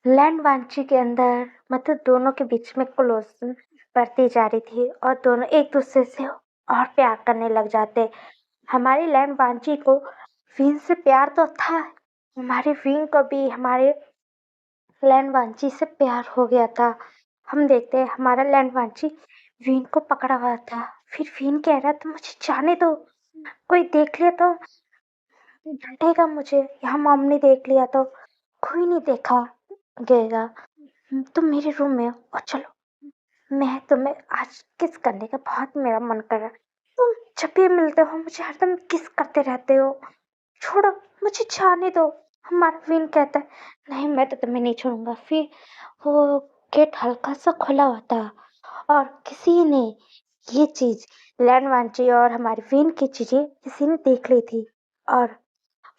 लैंड वांची के अंदर मतलब दोनों के बीच में क्लोज बढ़ती जा रही थी, और दोनों एक दूसरे से और प्यार करने लग जाते। हमारी लैंड वांची को विन से प्यार तो था, हमारे विन को भी हमारे लैंड वांची से प्यार हो गया था। हम देखते हैं हमारा लैंड वांची विन को पकड़ा हुआ था। फिर विन कह रहा था मुझे जाने दो, कोई देख लिया तो डांटेगा मुझे, यहाँ मॉम ने देख लिया तो। कोई नहीं देखा गएगा, तुम मेरे रूम में हो और चलो, मैं तुम्हें आज किस करने का बहुत मेरा मन कर रहा है। तुम जब भी मिलते हो मुझे हरदम किस करते रहते हो, छोड़ो मुझे जाने दो। हमारा विन कहता है नहीं मैं तो तुम्हें नहीं छोड़ूंगा। फिर वो गेट हल्का सा खुला हुआ था, और किसी ने ये चीज लैंड वांची और हमारे विन की चीजें किसी ने देख ली थी। और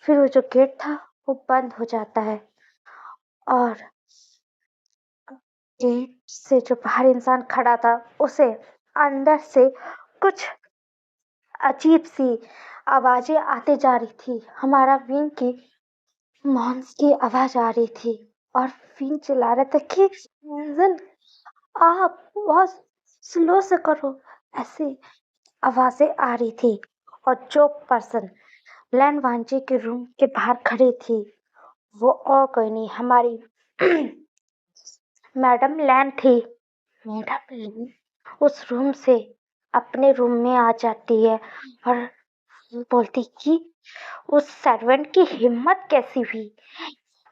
फिर वो जो गेट था वो बंद हो जाता है, और गेट से जो बाहर इंसान खड़ा था उसे अंदर से कुछ अजीब सी आवाजें आते जा रही थी। हमारा विन की मॉन्स की आवाज आ रही थी, और विन चिल्ला रहा था कि "एंजल, आप बहुत स्लो से करो", ऐसी आवाजें आ रही थी। और जो पर्सन लैन वांची के रूम के बाहर खड़ी थी। वो और कोई नहीं, हमारी मैडम लैन थी। मैडम लैन उस रूम से अपने रूम में आ जाती है और बोलती कि उस सर्वेंट की हिम्मत कैसी हुई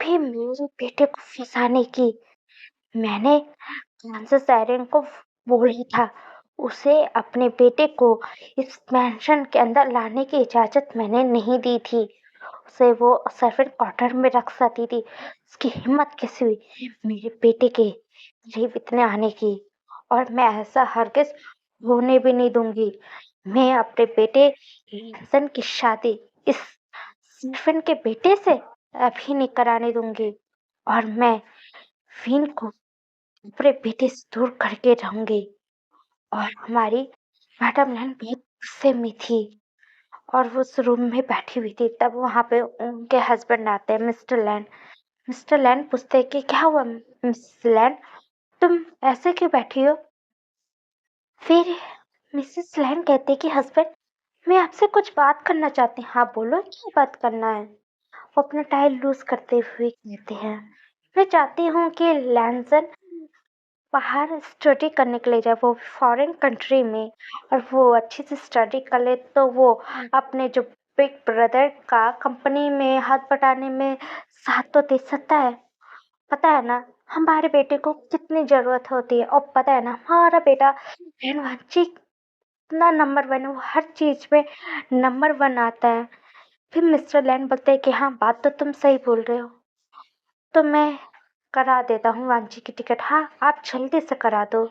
भी मेरे बेटे को फंसाने की। मैंने फ्रांसिस सायरन को बोला था, उसे अपने बेटे को इस मैंशन के अंदर लाने की इजाजत मैंने नहीं दी थी। उसे वो सर्वेंट क्वार्टर में रख सकती थी। उसकी हिम्मत कैसे हुई मेरे बेटे के करीब इतने आने की। और मैं ऐसा हरगिज होने भी नहीं दूंगी। मैं अपने बेटे लहसन की शादी इस सर्वेंट के बेटे से अभी नहीं कराने दूंगी। और मैं फिन को अपने बेटे से दूर करके रहूंगी। और हमारी मैडम लैन बहुत गुस्से में थी और वो उस रूम में बैठी हुई थी। तब वहां पे उनके हस्बैंड आते हैं, मिस्टर लैन। मिस्टर लैन पूछते हैं कि क्या हुआ मिस लैन, तुम ऐसे क्यों बैठी हो? फिर मिसेस लैन कहते कि हस्बैंड, मैं आपसे कुछ बात करना चाहती हूँ। हाँ बोलो, क्या बात करना है? वो अपना टाई लूज करते हुए कहते हैं, मैं चाहती हूँ कि लैंसन बाहर स्टडी करने के लिए जाए, वो फॉरेन कंट्री में, और वो अच्छी से स्टडी कर ले तो वो अपने जो बिग ब्रदर का कंपनी में हाथ बटाने में साथ तो दे सकता है। पता है ना हमारे बेटे को कितनी जरूरत होती है, और पता है ना हमारा बेटा रणवांची इतना नंबर वन है, वो हर चीज में नंबर वन आता है। फिर मिस्टर लैन बोलते हैं कि हाँ बात तो तुम सही बोल रहे हो, तो मैं करा देता हूँ वांची की टिकट। हाँ आप जल्दी से करा दो।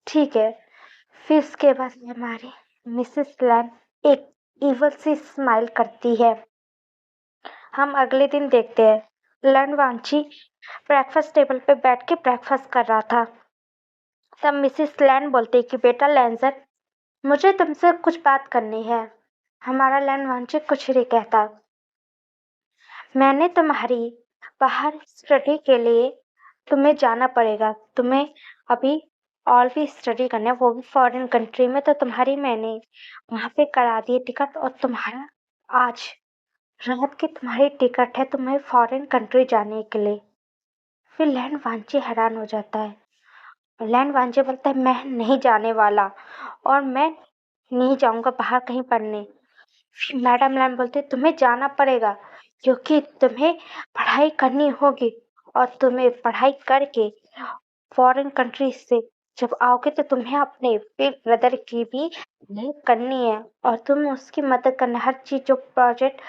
ठीक है। फिर उसके बाद हमारी मिसेस लैन एक इवल सी स्माइल करती है। हम अगले दिन देखते हैं लैन वांची ब्रेकफास्ट टेबल पे बैठ के ब्रेकफास्ट कर रहा था। तब मिसेस लैन बोलती कि बेटा लैंसर, मुझे तुमसे कुछ बात करनी है। हमारा लैन वांची कुछ नहीं कहता। मैंने तुम्हारी बाहर स्टडी के लिए तुम्हें जाना पड़ेगा। तुम्हें अभी और भी स्टडी करना है, वो भी फॉरेन कंट्री में। तो तुम्हारी मैंने वहां पे करा दी टिकट, और तुम्हारा आज रात की तुम्हारी टिकट है तुम्हें फॉरेन कंट्री जाने के लिए। फिर लैंड वांची हैरान हो जाता है। लैंड वांची बोलता है मैं नहीं जाने वाला, और मैं नहीं जाऊंगा बाहर कहीं पढ़ने। फिर मैडम लैन बोलते तुम्हें जाना पड़ेगा, क्योंकि तुम्हें पढ़ाई करनी होगी, और तुम्हें पढ़ाई करके फॉरेन कंट्री से जब आओगे तो तुम्हें अपने बिग ब्रदर की भी हेल्प करनी है, और तुम्हें उसकी मदद करना है। हर चीज जो प्रोजेक्ट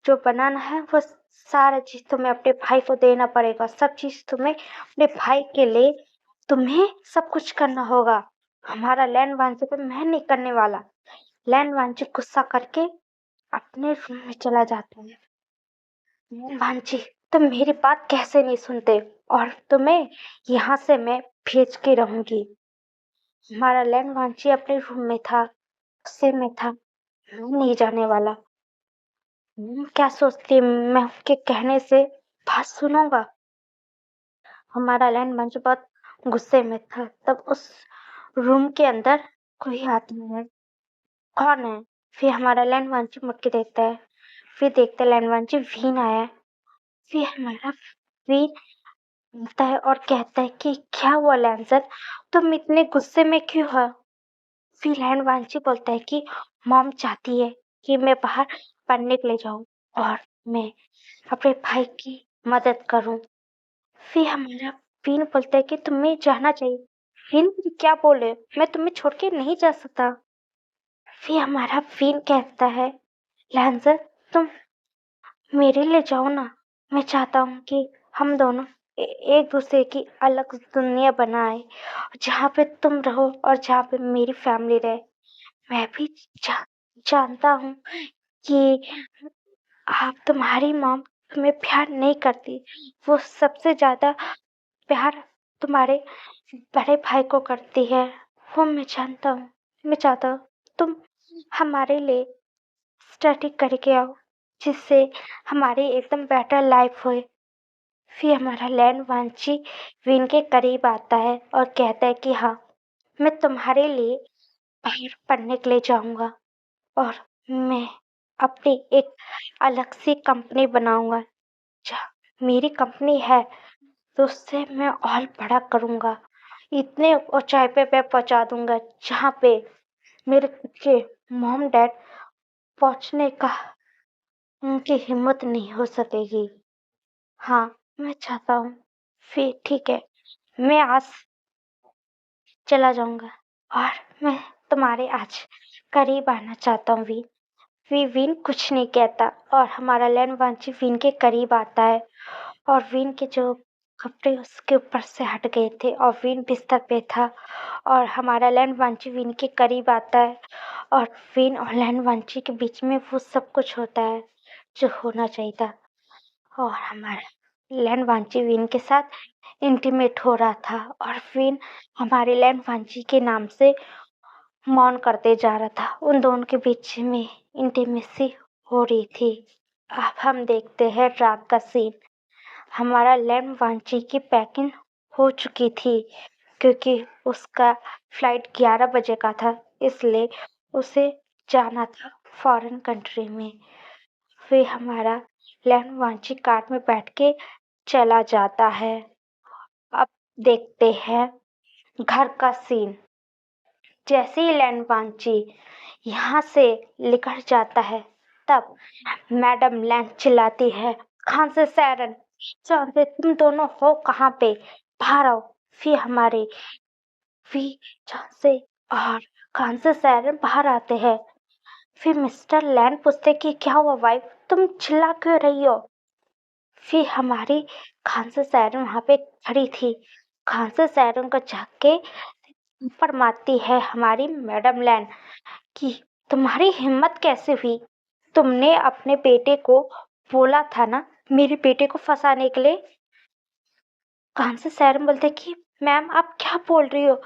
जो बनाना है वो सारा चीज तुम्हें अपने भाई को देना पड़ेगा। सब चीज तुम्हें अपने भाई के लिए तुम्हें सब कुछ करना होगा। हमारा लैंड वांचे पे मैं नहीं करने वाला। लैंड वांचे गुस्सा करके अपने रूम में चला जाता है। वांची, तुम मेरी बात कैसे नहीं सुनते, और तुम्हें यहाँ से मैं भेज के रहूंगी। हमारा लैंड वांची अपने रूम में था, गुस्से में था। मैं नहीं जाने वाला। क्या सोचती मैं उनके कहने से बात सुनूंगा? हमारा लैंड वांची बहुत गुस्से में था। तब उस रूम के अंदर कोई आता है। कौन है? फिर हमारा लैंड वांची मुड़ के देखता है। फिर देखते लैंड वांची वीन आया है। फिर हमारा वीन बोलता है और कहता है कि क्या हुआ लैंसर, तुम इतने गुस्से में क्यों हो? फिर लैंड वांची बोलता है कि मॉम चाहती है कि मैं बाहर पढ़ने के लिए जाऊं, और मैं अपने भाई की मदद करूं। फिर हमारा वीन बोलता है कि तुम्हें जाना चाहिए। वीन क्या बोले, मैं तुम्हें छोड़ के नहीं जा सकता। फिर हमारा वीन कहता है लैंसर, तुम मेरे लिए जाओ ना। मैं चाहता हूँ कि हम दोनों एक दूसरे की अलग दुनिया बनाए, जहाँ पे तुम रहो और जहाँ पे मेरी फैमिली रहे। मैं भी जानता हूँ कि आप तुम्हारी मॉम तुम्हें प्यार नहीं करती। वो सबसे ज्यादा प्यार तुम्हारे बड़े भाई को करती है। वो मैं जानता हूँ। मैं चाहता हूँ तुम हमारे लिए स्टडी करके आओ, जिससे हमारी एकदम बेटर लाइफ होए। फिर हमारा लैंड वांची विन के करीब आता है और कहता है कि हाँ, मैं तुम्हारे लिए बाहर पढ़ने के लिए जाऊंगा, और मैं अपनी एक अलग सी कंपनी बनाऊंगा। जहाँ मेरी कंपनी है तो उससे मैं और बड़ा करूंगा। इतने ऊंचाई पे मैं पहुंचा दूंगा जहाँ पे मेरे के मॉम डैड पहुंचने का उनकी हिम्मत नहीं हो सकेगी। हाँ, मैं चाहता हूँ। फिर ठीक है, मैं आज चला जाऊंगा और मैं तुम्हारे आज करीब आना चाहता हूँ वीन। विन कुछ नहीं कहता और हमारा लैंड वांची विन के करीब आता है और विन के जो कपड़े उसके ऊपर से हट गए थे और विन बिस्तर पे था और हमारा लैंड वांची विन के करीब आता है और विन और लैंड वांची के बीच में वो सब कुछ होता है जो होना चाहिए था और हमारा लैंड वांची विन के साथ इंटीमेट हो रहा था और विन हमारे लैंड वांची के नाम से मौन करते जा रहा था। उन दोनों के बीच में इंटीमेसी हो रही थी। अब हम देखते हैं रात का सीन। हमारा लैंड वांची की पैकिंग हो चुकी थी क्योंकि उसका फ्लाइट 11 बजे का था, इसलिए उसे जाना था फॉरेन कंट्री में। फिर हमारा लैंड वांची कार में बैठ के चला जाता है। अब देखते हैं घर का सीन। जैसे ही लैंड वांची यहाँ से निकल जाता है तब मैडम लैंड चिल्लाती है, कहाँ से सैरन, जानते तुम दोनों हो कहाँ पे, बाहर आओ। फिर हमारे वी जहाँ से और कहाँ से सैरन बाहर आते हैं। फिर मिस्टर लैंड पूछते कि क्या हुआ वाइफ, तुम चिल्ला क्यों रही हो। फिर हमारी खान से सैरन वहां पे खड़ी थी। खान से सैरन को जाके ऊपर मारती है हमारी मैडम लैंड कि तुम्हारी हिम्मत कैसे हुई, तुमने अपने बेटे को बोला था ना मेरे बेटे को फंसाने के लिए। कान से सैरम बोलते कि मैम आप क्या बोल रही हो,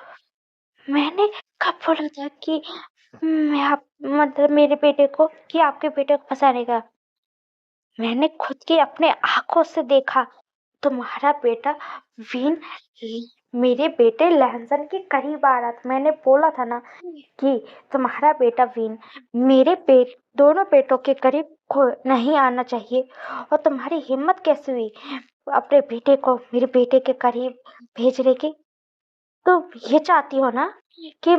मैंने कब बोला था कि मैं आप मतलब मेरे बेटे को कि आपके बेटे को फंसाने का। मैंने खुद की अपने आंखों से देखा, तुम्हारा बेटा विन मेरे बेटे लहसन के करीब आ रहा था। मैंने बोला था ना कि तुम्हारा बेटा विन मेरे दोनों बेटों के करीब नहीं आना चाहिए और तुम्हारी हिम्मत कैसे हुई अपने बेटे को मेरे बेटे के करीब भेजने की। तो ये चाहती हो ना कि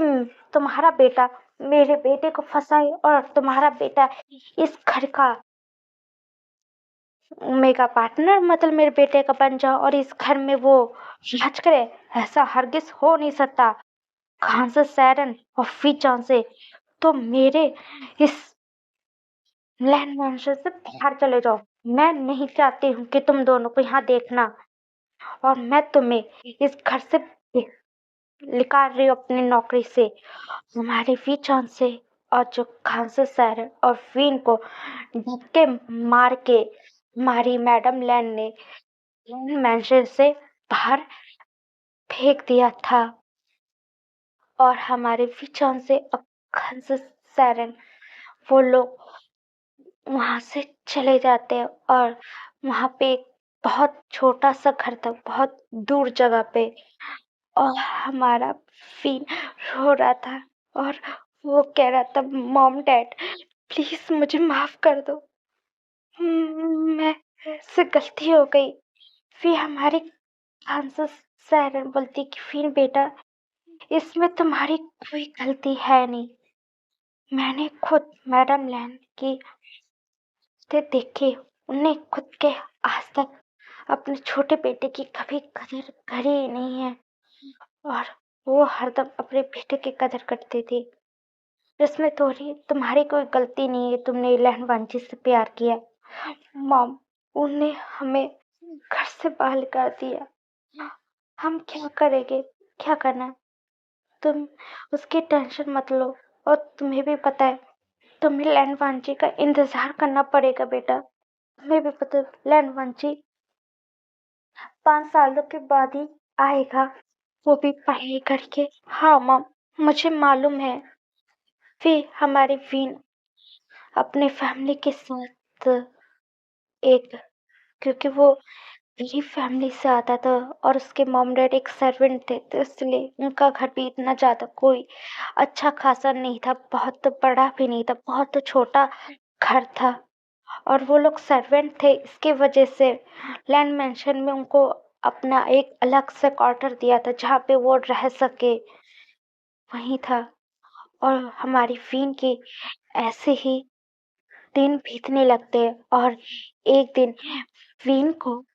तुम्हारा बेटा मेरे बेटे को फंसाए और तुम्हारा बेटा इस घर का मेरा पार्टनर मतलब मेरे बेटे का बन जाओ और इस घर में वो राज करे। ऐसा हरगिज हो नहीं सकता। खान से सैरन और फिर से तो मेरे इस लैंड मार्शल से बाहर चले जाओ। मैं नहीं चाहती हूँ कि तुम दोनों को यहाँ देखना और मैं तुम्हें इस घर से निकाल रही हूँ अपनी नौकरी से। हमारे वी से और जो खान से सैरन और वीन को धक्के मार के हमारी मैडम लैंड ने मैंशन से बाहर फेंक दिया था और हमारे विचार से अखन से सैरन वो लोग वहां से चले जाते हैं और वहां पे एक बहुत छोटा सा घर था बहुत दूर जगह पे और हमारा फीन रो रहा था और वो कह रहा था मॉम डैड प्लीज मुझे माफ कर दो, मैं से गलती हो गई। फिर हमारी खानसस सैरन बोलती कि फिर बेटा इसमें तुम्हारी कोई गलती है नहीं, मैंने खुद मैडम लैन की से देखे, उन्हें खुद के आज तक अपने छोटे बेटे की कभी कदर करी ही नहीं है और वो हरदम अपने बेटे की कदर करती थी। इसमें तुम्हारी कोई गलती नहीं है, तुमने लहन वांची से प्यार किया। मॉम उन्हें हमें घर से बाहर कर दिया, हम क्या करेंगे, क्या करना है? तुम उसकी टेंशन मत लो और तुम्हें भी पता है तुम्हें लैंड वांची का इंतजार करना पड़ेगा बेटा। तुम्हें भी पता है लैंड वांची 5 सालों के बाद ही आएगा, वो भी पढ़ाई करके। हाँ मॉम मुझे मालूम है। फिर हमारे वीन अपने फैमिली के साथ एक क्योंकि वो गरीब फैमिली से आता था और उसके मॉम डैड एक सर्वेंट थे तो इसलिए उनका घर भी इतना ज्यादा कोई अच्छा खासा नहीं था, बहुत तो बड़ा भी नहीं था, बहुत तो छोटा घर था और वो लोग सर्वेंट थे। इसकी वजह से लैंड मेंशन में उनको अपना एक अलग से क्वार्टर दिया था जहाँ पे वो रह सके, वहीं था। और हमारी फ़ीन की ऐसे ही दिन बीतने लगते हैं और एक दिन फ़ीन को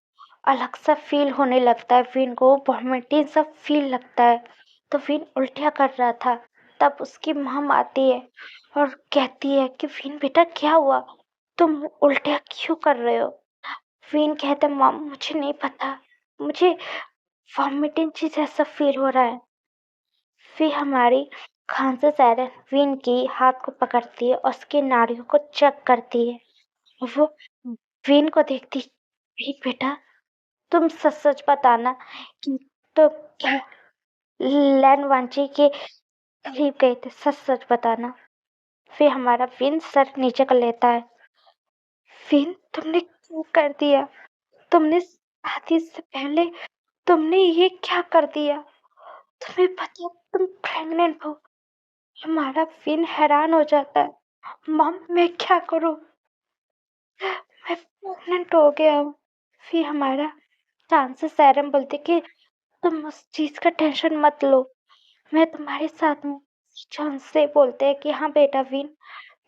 अलग सा फ़ील होने लगता है, फ़ीन को वॉमिटिंग सा फ़ील लगता है। तो फ़ीन उल्टियाँ कर रहा था। तब उसकी मॉम आती है और कहती है कि फ़ीन बेटा क्या हुआ? तुम उल्टियाँ क्यों कर रहे हो? फ़ीन कहता है मॉम मुझे नहीं पता, मुझे वॉमिटिंग सी जैसा फ़ील हो रहा है। फिर हमारी खांसी सायरन फ़ीन की हाथ को पकड़ती है और उसकी नाड़ियों को चेक करती है। वो फ़ीन को देखती, "फ़ीन बेटा तुम सच-सच बताना कि तुम क्या लैन वांची के करीब गए थे, सच-सच बताना।" फिर हमारा फ़ीन सर नीचे कर लेता है। "फ़ीन तुमने क्यों कर दिया? तुमने शादी से पहले तुमने ये क्या कर दिया? तुम्हें पता तुम प्रेग्नेंट हो?" हमारा फ़ीन हैरान हो जाता है। "मॉम मैं क्या करूँ? मैं प्रेग्नेंट हो गया हूँ।" फिर हमारा चांसेस सैरम बोलते कि तुम उस चीज़ का टेंशन मत लो, मैं तुम्हारे साथ हूँ। चांस से बोलते हैं कि हाँ बेटा वीन,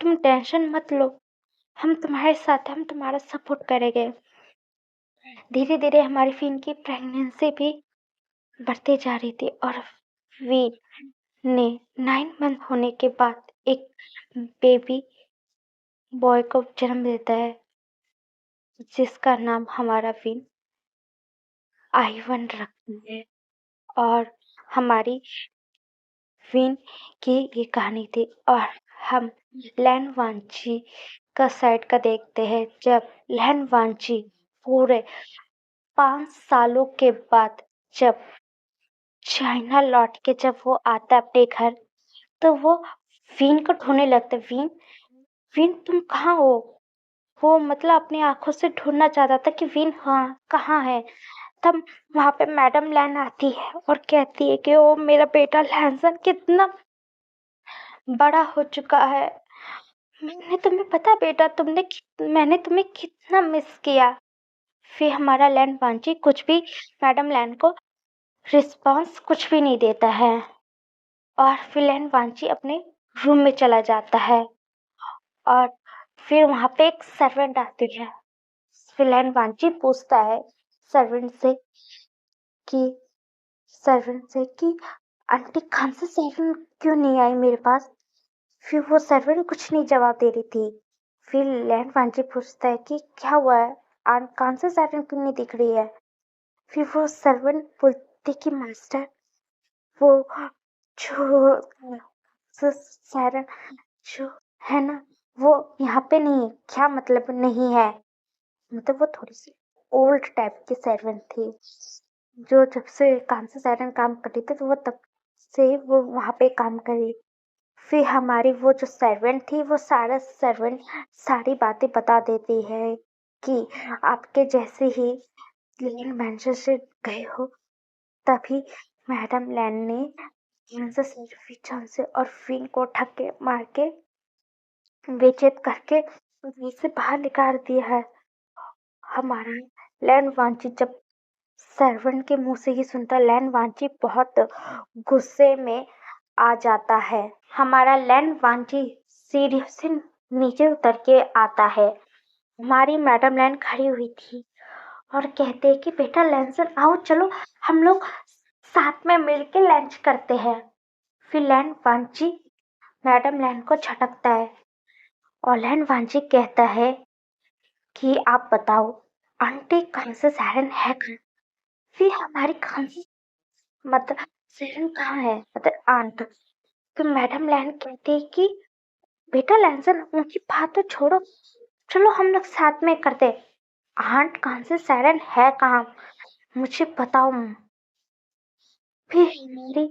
तुम टेंशन मत लो, हम तुम्हारे साथ हैं, हम तुम्हारा सपोर्ट करेंगे। धीरे धीरे हमारी फ़ीन की प्रेगनेंसी भी बढ़ती जा रही थी और वीन ने 9 मंथ होने के बाद एक बेबी बॉय को जन्म देता है, जिसका नाम हमारा वीन आइवन रखती है। और हमारी वीन की ये कहानी थी और हम लैन वांची का साइड का देखते हैं। जब लैन वांची पूरे 5 सालों के बाद जब चाइना लौट के जब वो आता है अपने घर, तो वो वीन को ढूंढने लगता है। वीन, वीन तुम कहाँ हो? वो मतलब अपनी आंखों से ढूंढना चाहता था कि वीन हाँ कहाँ है। तब वहां पे मैडम लैन आती है और कहती है कि ओ मेरा बेटा लैंसन कितना बड़ा हो चुका है। मैंने तुम्हें पता बेटा मैंने तुम्हें कितना मिस किया। फिर हमारा लैन वांची कुछ भी मैडम लैन को रिस्पॉन्स कुछ भी नहीं देता है और फिर लैन वांची अपने रूम में चला जाता है और फिर वहां पे एक सर्वेंट आती है। फिर लैन वांची पूछता है सर्वेंट से कि आंटी कहाँ से सर्वेंट क्यों नहीं आई मेरे पास? फिर वो सर्वेंट कुछ नहीं जवाब दे रही थी। फिर लैंड वांजी पूछता है कि क्या हुआ है? कौन से सर्वेंट क्यों नहीं दिख रही है? फिर वो सर्वेंट बोलते कि मास्टर वो जो सायरन जो है ना वो यहाँ पे नहीं है। क्या मतलब नहीं है? मतलब वो थोड़ी सी ओल्ड टाइप की सर्वेंट थी जो जब से कांसा सायरन काम करती थी तो वो तब से वो वहाँ पे काम करी। फिर हमारी वो जो सर्वेंट थी वो सर्वेंट सारी बातें बता देती है कि आपके जैसे ही लैन मैनचेस्टर गए हो तभी मैडम लैन ने जॉन से और फिन को ठक्के मार के बेइज्जत करके घर से बाहर निकाल दिया है। हमारा लैन वांची जब सर्वेंट के मुंह से ही सुनता लैन वांची बहुत गुस्से में आ जाता है। हमारा लैन वांची सीढ़ी से नीचे उतर के आता है। हमारी मैडम लैन खड़ी हुई थी और कहते हैं कि बेटा लैंसन आओ चलो हम लोग साथ में मिलके लंच करते हैं। फिर लैन वांची मैडम लैन को झटकता है और लैन वांची कहता है कि आप बताओ आंटी कहाँ से सायरन है कहाँ? फिर हमारी खांसी मतलब सायरन कहाँ है मतलब आंट। फिर मैडम लैन कहती है कि बेटा लैंसन उनकी बात तो छोड़ो, चलो हम लोग साथ में करते। आंट कहाँ से सायरन है कहाँ मुझे बताओ। फिर हमारी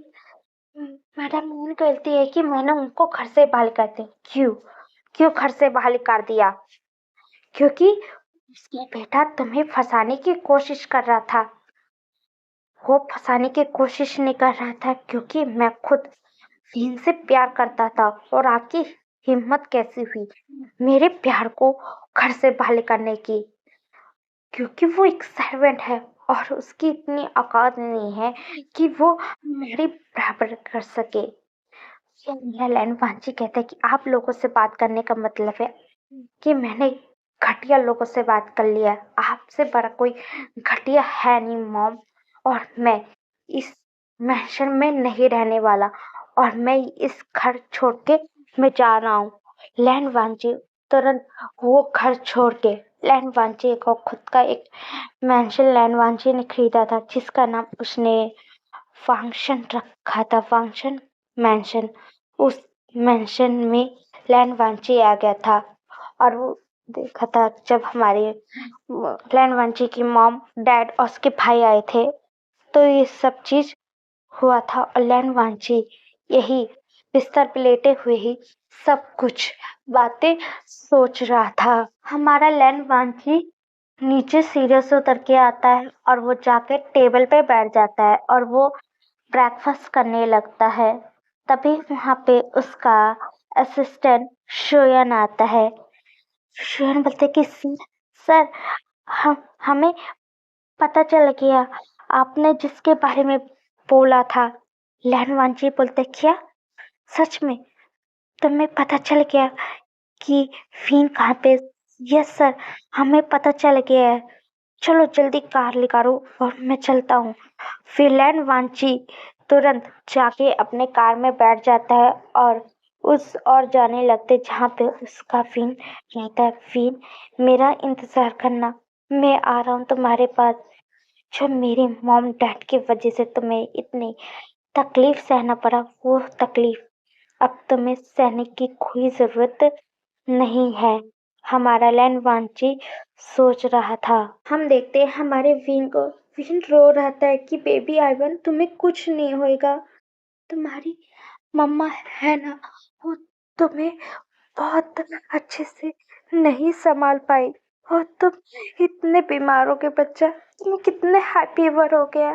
मैडम लैन कहती है कि मैंने उनको घर से बाहर कर दिया। क्यों क्यों घर से बाहर कर दिया? क्योंकि उसका बेटा तुम्हें फंसाने की कोशिश कर रहा था। वो फंसाने की कोशिश नहीं कर रहा था क्योंकि मैं खुद वीन से प्यार करता था और आपकी हिम्मत कैसी हुई मेरे प्यार को घर से बाहर निकालने की, क्योंकि वो एक सर्वेंट है और उसकी इतनी औकात नहीं है कि वो मेरी बराबर कर सके। ये मेरा लैंड वांची कहता है कि आप लोगों से बात करने का मतलब है कि मैंने घटिया लोगों से बात कर लिया। आपसे बड़ा कोई घटिया है नहीं मॉम। और मैं इस मैंशन में नहीं रहने वाला और मैं इस घर छोड़ के मैं जा रहा हूँ। लैंड वांची तुरंत वो घर छोड़ के लैंड वांची को खुद का एक मैंशन लैंड वांची ने खरीदा था जिसका नाम उसने फंक्शन रखा था, फंक्शन मैंशन। उस मैंशन में लैंड वांची आ गया था और वो देखा था जब हमारे लैंड वांची की मॉम डैड और उसके भाई आए थे तो ये सब चीज हुआ था और लैंड वांची यही बिस्तर पे लेटे हुए ही सब कुछ बातें सोच रहा था। हमारा लैंड वांची नीचे सीढ़ियों से उतर के आता है और वो जाके टेबल पे बैठ जाता है और वो ब्रेकफास्ट करने लगता है। तभी वहां पे उसका असिस्टेंट शोयन आता है। शोयन बोलते कि सर हम हमें पता चल गया आपने जिसके बारे में बोला था। लैनवांची बोलते क्या सच में तुम्हें पता चल गया कि फीन कहाँ पे? यस सर, हमें पता चल गया है। चलो जल्दी कार निकालो और मैं चलता हूँ। फिर लैनवांची तुरंत जाके अपने कार में बैठ जाता है और उस और जाने लगते जहाँ पे उसका फीन रहता है। फीन मेरा इंतजार करना, मैं आ रहा हूँ तुम्हारे पास। जो मेरी मॉम डैड की वजह से तुम्हें इतनी तकलीफ सहना पड़ा वो तकलीफ अब तुम्हें सहने की कोई जरूरत नहीं है। हमारा लैंड वांची सोच रहा था। हम देखते हैं हमारे वीन को। वीन रो रहा था कि बेबी आइवन तुम्हें कुछ नहीं होएगा, तुम्हारी मम्मा है ना, वो तुम्हें बहुत अच्छे से नहीं संभाल पाई और तुम इतने बीमार हो गए बच्चा, तुम्हें कितने फीवर हो गया।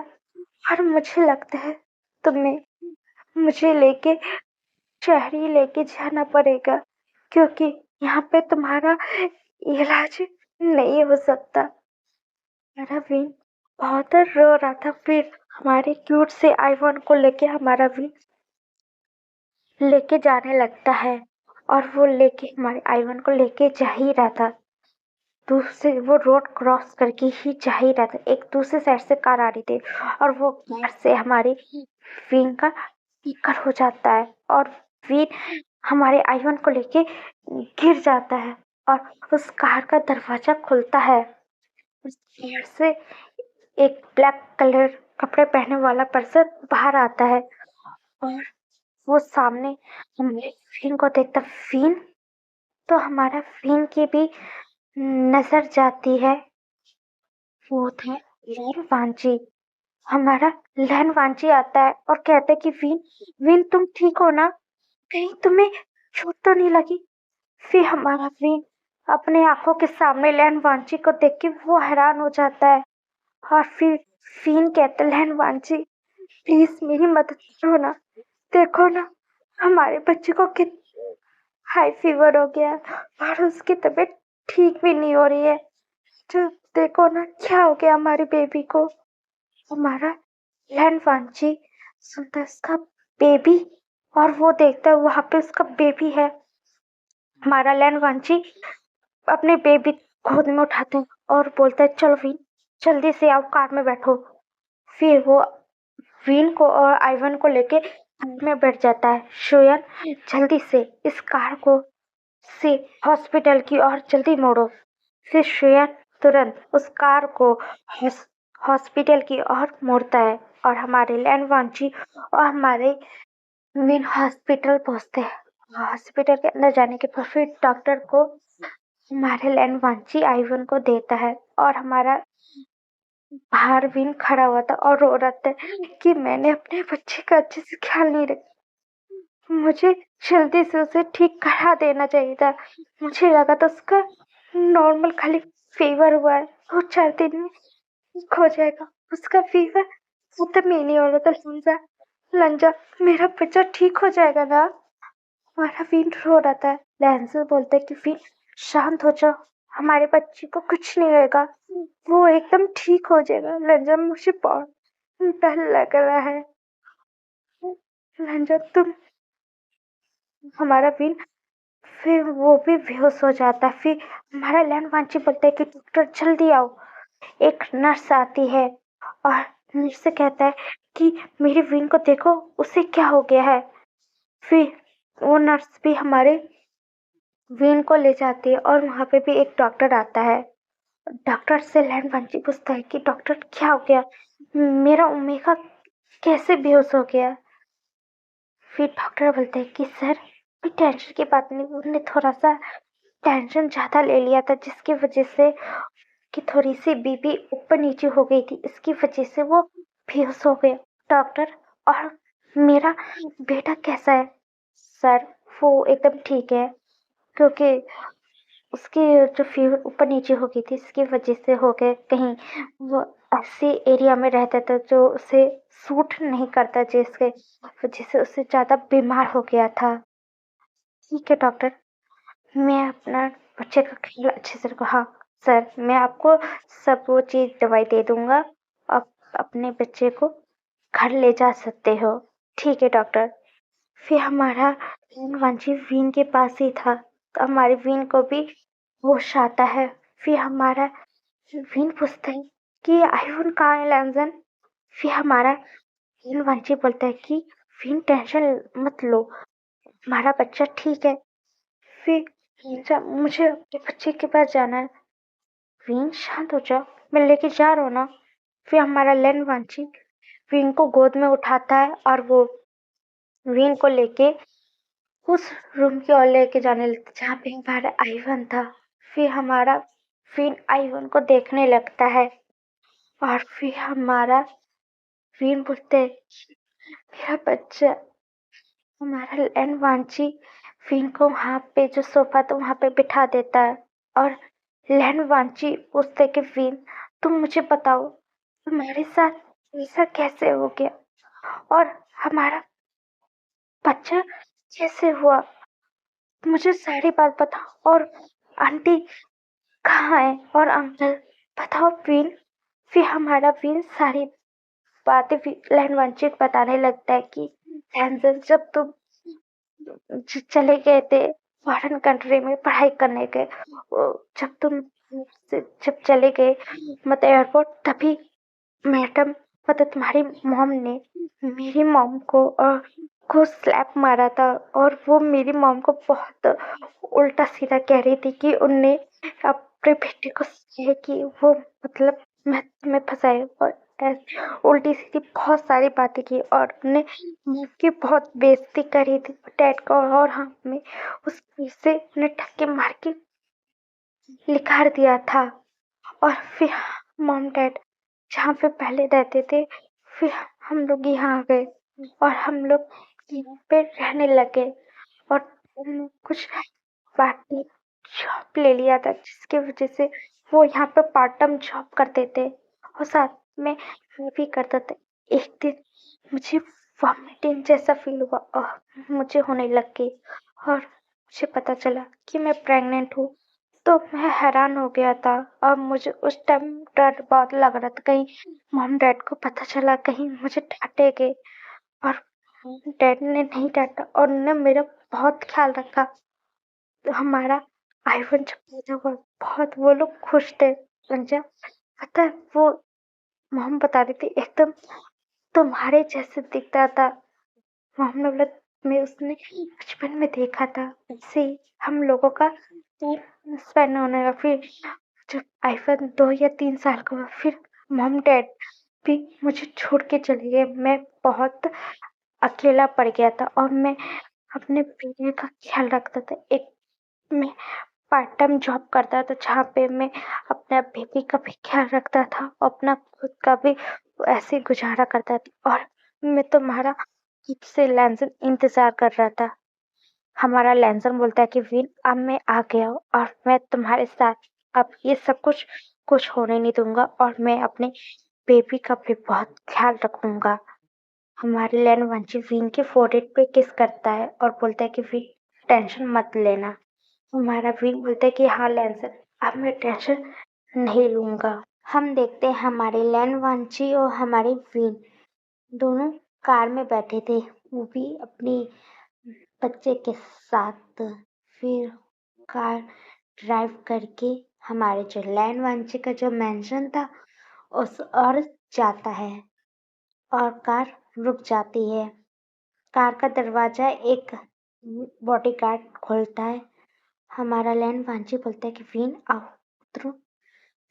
और मुझे लगता है तुम्हें मुझे लेके शहरी लेके जाना पड़ेगा क्योंकि यहाँ पे तुम्हारा इलाज नहीं हो सकता। मेरा विन बहुत रो रहा था। फिर हमारे क्यूट से आईफोन को लेके हमारा विन लेके जाने लगता है और वो लेके हमारे आईवन को लेके जा ही रहा था। दूसरे वो रोड क्रॉस करके ही जा ही रहा था। एक दूसरे साइड से कार आ रही थी और वो कार से हमारी विन का टक्कर हो जाता है और विन हमारे आईवन को लेके गिर जाता है और उस कार का दरवाजा खुलता है। उस कार से एक ब्लैक कलर कपड़े पहने वाला पर्सन बाहर आता है और वो सामने हमारे फिन को देखता। फिन तो हमारा फिन की भी नजर जाती है। वो था लैन वांची। हमारा लैन वांची आता है और कहता है कि विन विन तुम ठीक हो ना, कहीं तुम्हें चोट तो नहीं लगी? फिर हमारा विन अपने आंखों के सामने लैन वांची को देख के वो हैरान हो जाता है और फिर फिन कहता लैन वांची प्लीज मेरी मदद करो ना, देखो ना हमारे बच्चे को कितना हाई फीवर हो गया और उसकी तबीयत ठीक भी नहीं हो रही है। तो देखो ना क्या हो गया हमारी बेबी को। हमारा लैंड वांची सुनता है उसका बेबी और वो देखता है वहां पे उसका बेबी है। हमारा लैंड वांची अपने बेबी गोद में उठाते हैं और बोलता है चलो विन जल्दी से आओ कार में बैठो। फिर वो विन को और आइवन को लेके कार में बैठ जाता है। शोयन जल्दी से इस कार को से हॉस्पिटल की ओर जल्दी मोड़ो। फिर श्रेयन तुरंत उस कार को हॉस्पिटल की ओर मोड़ता है और हमारे लैंडवांची और हमारे विन हॉस्पिटल पहुंचते हैं। हॉस्पिटल के अंदर जाने के बाद फिर डॉक्टर को हमारे लैंडवांची आइवन को देता है और हमारा बाहर विन खड़ा हुआ था और रो रहा था कि मैंने अपने बच्चे का अच्छे से ख्याल नहीं रखा, मुझे जल्दी से उसे ठीक करा देना चाहिए था। मुझे लगा था उसका नॉर्मल खाली फीवर हुआ है, 2-4 दिन में ठीक हो जाएगा। उसका फीवर खत्म ही नहीं हो रहा था। लंजा लंजा मेरा बच्चा ठीक हो जाएगा ना। हमारा विन रो रहा था। लैंसर बोलता है कि विन शांत हो जाओ, हमारे बच्चे को कुछ नहीं होगा, वो एकदम ठीक हो जाएगा। लंजा मुझे बहुत डर लग रहा है। लंजा तुम, हमारा विन, फिर वो भी बेहोश हो जाता है। फिर हमारा लैंड वांची बोलता है कि डॉक्टर जल्दी आओ। एक नर्स आती है और नर्स से कहता है कि मेरे विन को देखो, उसे क्या हो गया है। फिर वो नर्स भी हमारे विन को ले जाती है और वहां पे भी एक डॉक्टर आता है। डॉक्टर से लैंड वांची पूछता है कि डॉक्टर क्या हो गया, मेरा ओमेगा कैसे बेहोश हो गया। फिर डॉक्टर बोलते हैं कि सर कोई टेंशन की बात नहीं, उन्होंने थोड़ा सा टेंशन ज्यादा ले लिया था, जिसकी वजह से कि थोड़ी सी बीपी ऊपर नीचे हो गई थी, इसकी वजह से वो बेहोश हो गए। डॉक्टर, और मेरा बेटा कैसा है। सर वो एकदम ठीक है, क्योंकि उसकी जो फीवर ऊपर नीचे हो गई थी, इसकी वजह से हो गए। कहीं वो ऐसे एरिया में रहता था जो उसे सूट नहीं करता, जिसके वजह से उससे ज्यादा बीमार हो गया था। ठीक है डॉक्टर, मैं अपना बच्चे का ख्याल अच्छे से रखूँ। हाँ सर, मैं आपको सब वो चीज दवाई दे दूंगा, आप अपने बच्चे को घर ले जा सकते हो। ठीक है डॉक्टर। फिर हमारा वांची वीन के पास ही था, तो हमारे वीन को भी होश आता है। फिर हमारा वीन पूछता है कि आईफोन कहाँ है लैंजन। फिर हमारा वीन वांची बोलता है कि वीन टेंशन मत लो, हमारा बच्चा ठीक है। फिर मुझे अपने बच्चे के पास जाना है। वीन शांत हो जाओ, मैं लेके जा रहा हूँ ना। फिर हमारा लेन वांची वीन को गोद में उठाता है और वो वीन को लेके उस रूम की ओर लेके जाने लगता जहाँ पे हमारा आईवन था। फिर हमारा वीन आईवन को देखने लगता है और फिर हमारा वीन बोलते है मेरा बच्चा। हमारा लेन वांची वीन को वहां पे जो सोफा था वहां पे बिठा देता है और लेन वांची पूछते कि वीन तुम मुझे बताओ तुम्हारे साथ ऐसा कैसे हो गया और हमारा बच्चा कैसे हुआ, मुझे सारी बात बताओ। और आंटी कहाँ है और अंकल, बताओ वीन। फिर हमारा वीन सारी बातें लैंड वांचित बताने लगता है कि हैंजल जब तुम चले गए थे फॉरेन कंट्री में पढ़ाई करने के, जब तुम जब चले गए मतलब एयरपोर्ट, तभी मैडम मतलब तुम्हारी मॉम ने मेरी मॉम को को स्लैप मारा था और वो मेरी मॉम को बहुत उल्टा सीधा कह रही थी कि उनने अपने बेटे को है कि वो मतलब मैं फंसाए और उल्टी सीधी बहुत सारी बातें की और उन्हें मॉम की बहुत बेइज्जती करी थी डैड को। और हमें उस चीज से उन्हें ठक्के मार के लिखाड़ दिया था। और फिर मॉम डैड जहाँ पे पहले रहते थे, फिर हम लोग यहाँ आ गए और हम लोग यहाँ पे रहने लगे और उन्होंने कुछ बाकी जॉब ले लिया था, जिसकी वजह से वो यहाँ पे पार्ट टाइम जॉब करते थे और साथ में वो भी करते थे। एक दिन मुझे वॉमिटिंग जैसा फील हुआ और मुझे होने लग गई और मुझे पता चला कि मैं प्रेग्नेंट हूँ। तो मैं हैरान हो गया था और मुझे उस टाइम डर बहुत लग रहा था, कहीं मॉम डैड को पता चला कहीं मुझे डांटेंगे। और डैड ने नहीं डांटा और उन्होंने मेरा बहुत ख्याल रखा। तो हमारा आईफोन जब पैदा हुआ बहुत वो लोग खुश थे। संजय पता है वो मॉम बता रही थी एकदम तुम्हारे जैसे दिखता था। मॉम ने बोला मैं उसने बचपन में देखा था, ऐसे ही हम लोगों का टाइम स्पेंड होने लगा। फिर जब आईफोन 2 या 3 साल का हुआ, फिर मॉम डैड भी मुझे छोड़ के चले गए। मैं बहुत अकेला पड़ गया था और मैं अपने बेटे का ख्याल रखता था। एक मैं पार्ट टाइम जॉब करता था जहाँ पे मैं अपना बेबी का भी ख्याल रखता था और अपना खुद का भी ऐसे ही गुजारा करता था। और मैं तुम्हारा कब से लैंसन इंतजार कर रहा था। हमारा लैंसन बोलता है कि विन अब मैं आ गया हूँ और मैं तुम्हारे साथ अब ये सब कुछ कुछ होने नहीं दूंगा और मैं अपने बेबी का भी बहुत ख्याल रखूंगा। हमारे लैंड वंशी विन के फोrehead पे किस करता है और बोलता है कि विन टेंशन मत लेना। हमारा वीन बोलता है कि हाँ लैंसर, अब मैं टेंशन नहीं लूंगा। हम देखते हैं हमारे लैन वांची और हमारे वीन दोनों कार में बैठे थे, वो भी अपनी बच्चे के साथ। फिर कार ड्राइव करके हमारे जो लैन वांची का जो मैंशन था उस और जाता है और कार रुक जाती है। कार का दरवाजा एक बॉडीगार्ड खोलता है। हमारा लैन वांची बोलता है कि वीन आओ उतरो।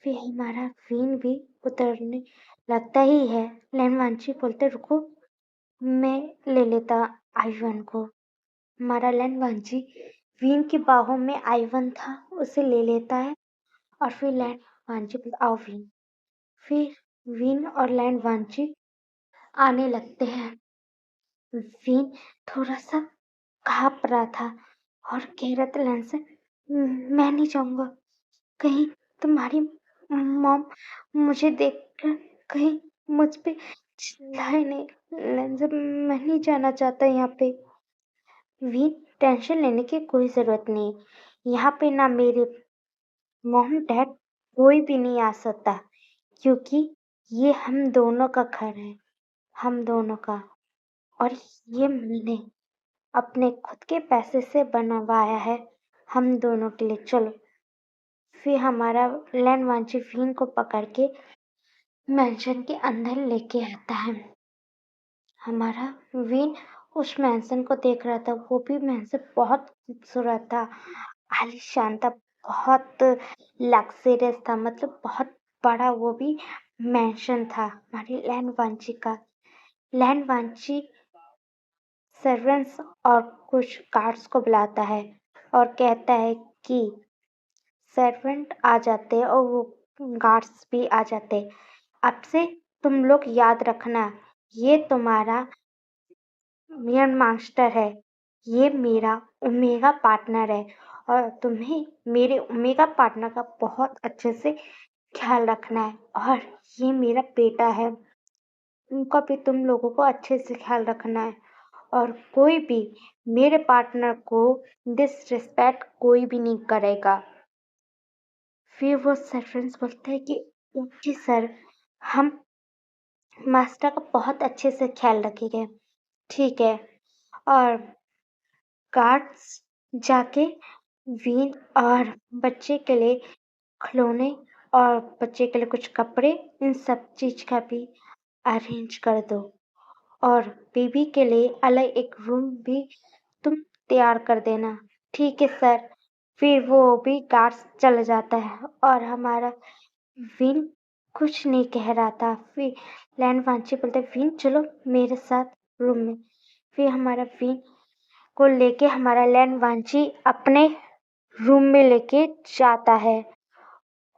फिर हमारा वीन भी उतरने लगता ही है। लैन वांची बोलते रुको, मैं ले लेता आइवन को। हमारा लैन वांची वीन की बाहों में आइवन था, उसे ले लेता है और फिर लैन वांची बोलता आओ वीन। फिर वीन और लैन वांची आने लगते हैं। वीन थोड़ा सा काँप रहा था और कह रहा था लैन से, मैं नहीं जाऊंगा, कहीं तुम्हारी मॉम मुझे देखकर कहीं मुझ पे चिल्लाए नहीं। लैन से, मैं नहीं जाना चाहता यहाँ पे। वीन, टेंशन लेने की कोई जरूरत नहीं, यहाँ पे ना मेरे मॉम डैड कोई भी नहीं आ सकता, क्योंकि ये हम दोनों का घर है, हम दोनों का। और ये मैंने अपने खुद के पैसे से बनवाया है हम दोनों के लिए। चलो। फिर हमारा लैन वांची वीन को पकड़ के मैंशन के अंदर लेके आता है। हमारा वीन उस मैंशन को देख रहा था, वो भी मैंशन बहुत खूबसूरत था, आलीशान था, बहुत लग्जरियस था, मतलब बहुत बड़ा वो भी मैंशन था हमारी लैन वांची का। लैन वांची सर्वेंट्स और कुछ गार्ड्स को बुलाता है और कहता है कि सर्वेंट आ जाते हैं और वो गार्ड्स भी आ जाते हैं। अब से तुम लोग याद रखना, ये तुम्हारा मेयर मास्टर है, ये मेरा ओमेगा पार्टनर है और तुम्हें मेरे ओमेगा पार्टनर का बहुत अच्छे से ख्याल रखना है। और ये मेरा बेटा है, उनका भी तुम लोगों को अच्छे से ख्याल रखना है। और कोई भी मेरे पार्टनर को डिसरिस्पेक्ट कोई भी नहीं करेगा। फिर वो सर्वेंट्स बोलते हैं कि ओके सर, हम मास्टर का बहुत अच्छे से ख्याल रखेंगे। ठीक है। और गार्ड्स जाके वीन और बच्चे के लिए खिलौने और बच्चे के लिए कुछ कपड़े, इन सब चीज का भी अरेंज कर दो। और बेबी के लिए अलग एक रूम भी तुम तैयार कर देना। ठीक है सर। फिर वो भी गार्ड्स चला जाता है और हमारा विन कुछ नहीं कह रहा था। फिर लैंड वांची बोलते विन चलो मेरे साथ रूम में। फिर हमारा विन को लेके हमारा लैंड वांची अपने रूम में लेके जाता है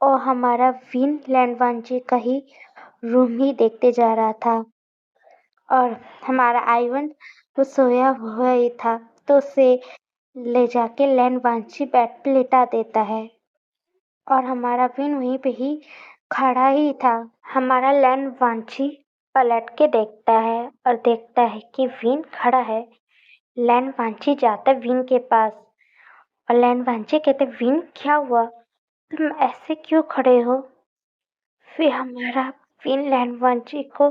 और हमारा विन लैंड वांची का ही रूम ही देखते जा रहा था। और हमारा आइवन तो सोया हुआ ही था, तो उसे ले जाके लैंड वांची बेड पे लेटा देता है और हमारा विन वहीं पे ही खड़ा ही था। हमारा लैंड वांची पलट के देखता है और देखता है कि विन खड़ा है। लैंड वांची जाता है विन के पास और लैंड वांची कहते विन क्या हुआ, तुम ऐसे क्यों खड़े हो। फिर हमारा विन लैंड वांची को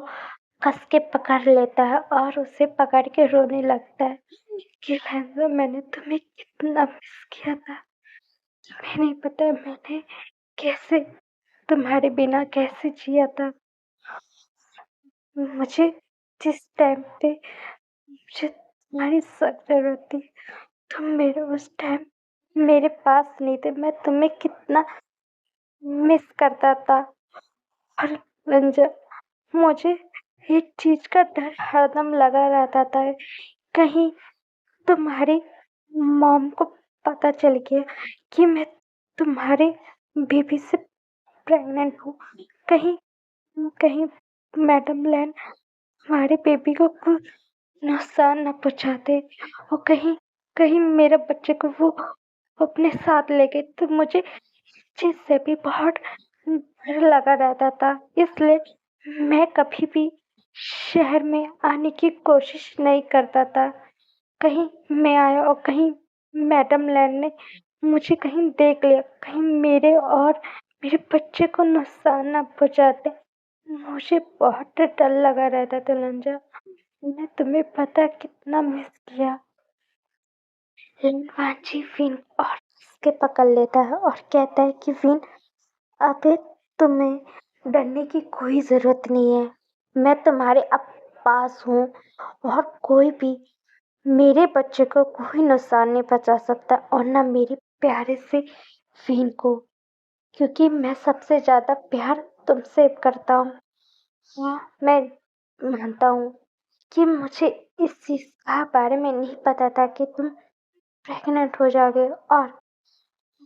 कस के पकड़ लेता है और उसे पकड़ के रोने लगता है कि लैंजा मैंने तुम्हें कितना मिस किया था, तुम्हें नहीं पता मैंने कैसे तुम्हारे बिना कैसे जिया था। मुझे जिस टाइम पे मुझे तुम्हारी सख्त जरूरत थी, तुम मेरे उस टाइम मेरे पास नहीं थे, मैं तुम्हें कितना मिस करता था। और रंजा, मुझे एक चीज का डर हरदम लगा रहता था, कहीं तुम्हारी मॉम को पता चल गया कि मैं तुम्हारे बेबी से प्रेग्नेंट हूँ, कहीं कहीं मैडम लैन हमारे बेबी को कुछ नुकसान न पहुँचाते और कहीं कहीं मेरे बच्चे को वो अपने साथ ले गए, तो मुझे इस चीज से भी बहुत डर लगा रहता था। इसलिए मैं कभी भी शहर में आने की कोशिश नहीं करता था। कहीं मैं आया और कहीं मैडम लैन ने मुझे कहीं देख लिया, कहीं मेरे और मेरे बच्चे को नुकसान ना पहुंचा दे। मुझे बहुत डर लगा रहता था लंजा। मैं तुम्हें पता कितना मिस किया। वांची विन और उसके पकड़ लेता है और कहता है कि विन, अबे तुम्हें डरने की कोई जरूरत नहीं है। मैं तुम्हारे अब पास हूँ और कोई भी मेरे बच्चे को कोई नुकसान नहीं पहुंचा सकता और ना मेरे प्यारे से विन को, क्योंकि मैं सबसे ज्यादा प्यार तुमसे करता हूँ। हाँ, मैं मानता हूँ कि मुझे इस चीज का बारे में नहीं पता था कि तुम प्रेग्नेंट हो जाओगे और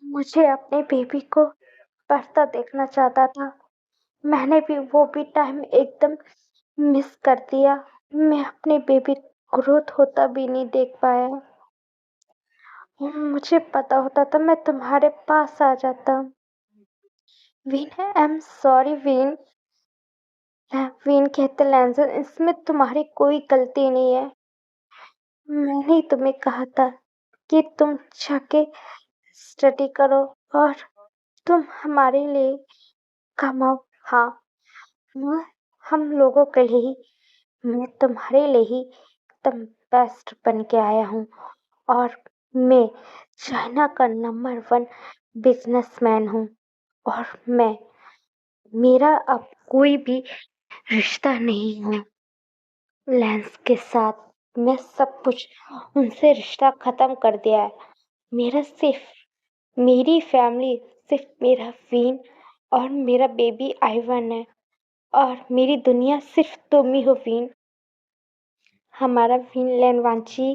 मुझे अपने बेबी को बढ़ता देखना चाहता था। मैंने भी वो भी टाइम एकदम मिस कर दिया। मैं अपने बेबी ग्रोथ होता भी नहीं देख पाया। मुझे पता होता तो मैं तुम्हारे पास आ जाता। वीन, आई एम सॉरी वीन। वीन कहते लैंसन, इसमें तुम्हारी कोई गलती नहीं है। मैंने ही तुम्हें कहा था कि तुम जाके स्टडी करो और तुम हमारे लिए कमाओ। हाँ, मैं हम लोगों के लिए ही, मैं तुम्हारे लिए ही एकदम बेस्ट बन के आया हूँ और मैं चाइना का नंबर 1 बिजनेसमैन हूँ और मैं मेरा अब कोई भी रिश्ता नहीं है लेंस के साथ। मैं सब कुछ उनसे रिश्ता खत्म कर दिया है। मेरा सिर्फ मेरी फैमिली, सिर्फ मेरा वीन और मेरा बेबी आइवन है और मेरी दुनिया सिर्फ तुम ही हो वीन। हमारा वीन लैन वांची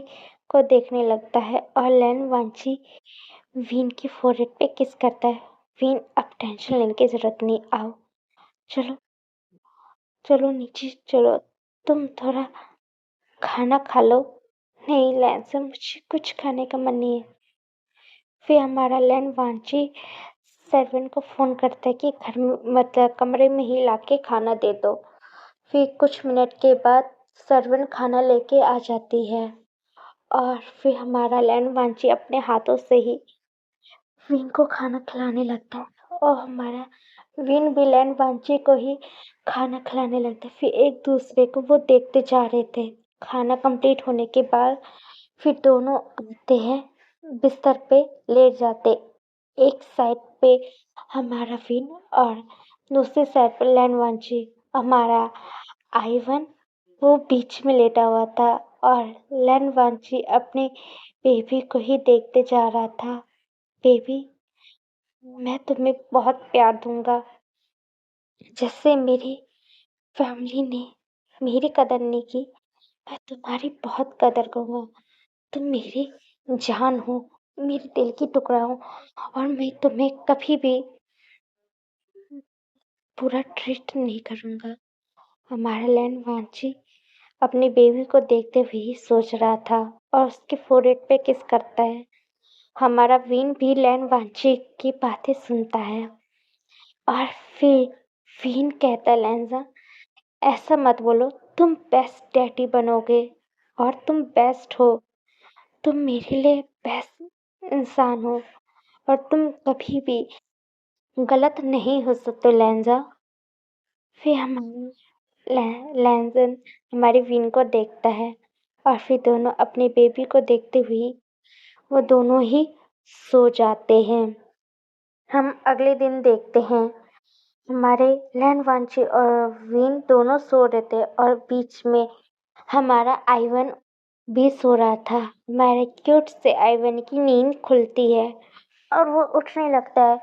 को देखने लगता है और लैन वांची वीन की फोrehead पे किस करता है। वीन, अब टेंशन लेने की जरूरत नहीं, आओ चलो चलो नीचे चलो, तुम थोड़ा खाना खा लो। नहीं लैन, मुझे कुछ खाने का मन नहीं है। फिर हमारा लैन वांची सर्वेंट को फोन करता है कि घर में मतलब कमरे में ही लाके खाना दे दो। फिर कुछ मिनट के बाद सर्वेंट खाना लेके आ जाती है और फिर हमारा लैन वांची अपने हाथों से ही विन को खाना खिलाने लगता है और हमारा विन भी लैन वांची को ही खाना खिलाने लगता है। फिर एक दूसरे को वो देखते जा रहे थे। खाना कंप्लीट होने के बाद फिर दोनों आते हैं, बिस्तर पे लेट जाते। एक साइड पे हमारा विन और दूसरी साइड पे लैन वांची। हमारा आइवन वो बीच में लेटा हुआ था और लैन वांची अपने बेबी को ही देखते जा रहा था। बेबी, मैं तुम्हें बहुत प्यार दूंगा, जैसे मेरी फैमिली ने मेरी कदर नहीं की, मैं तुम्हारी बहुत कदर करूंगा। तुम मेरी जान हो, मेरे दिल की टुकड़ा हो और मैं तुम्हें कभी भी पूरा ट्रीट नहीं करूंगा। हमारा लैन वांची अपनी बेबी को देखते हुए ही सोच रहा था और उसके फोrehead पे किस करता है। हमारा वीन भी लैन वांची की बातें सुनता है और फिर वीन कहता है, लैंजा ऐसा मत बोलो, तुम बेस्ट डैडी बनोगे और तुम बेस्ट हो। तुम मेरे लिए बेस्ट इंसान हो और तुम कभी भी गलत नहीं हो सकते लैंजा। फिर हमारा लैंजन हमारी विन को देखता है और फिर दोनों अपनी बेबी को देखते हुए वो दोनों ही सो जाते हैं। हम अगले दिन देखते हैं हमारे लैन वांची और विन दोनों सो रहे थे और बीच में हमारा आइवन भी सो रहा था। हमारे क्यूट से आइवन की नींद खुलती है और वो उठने लगता है।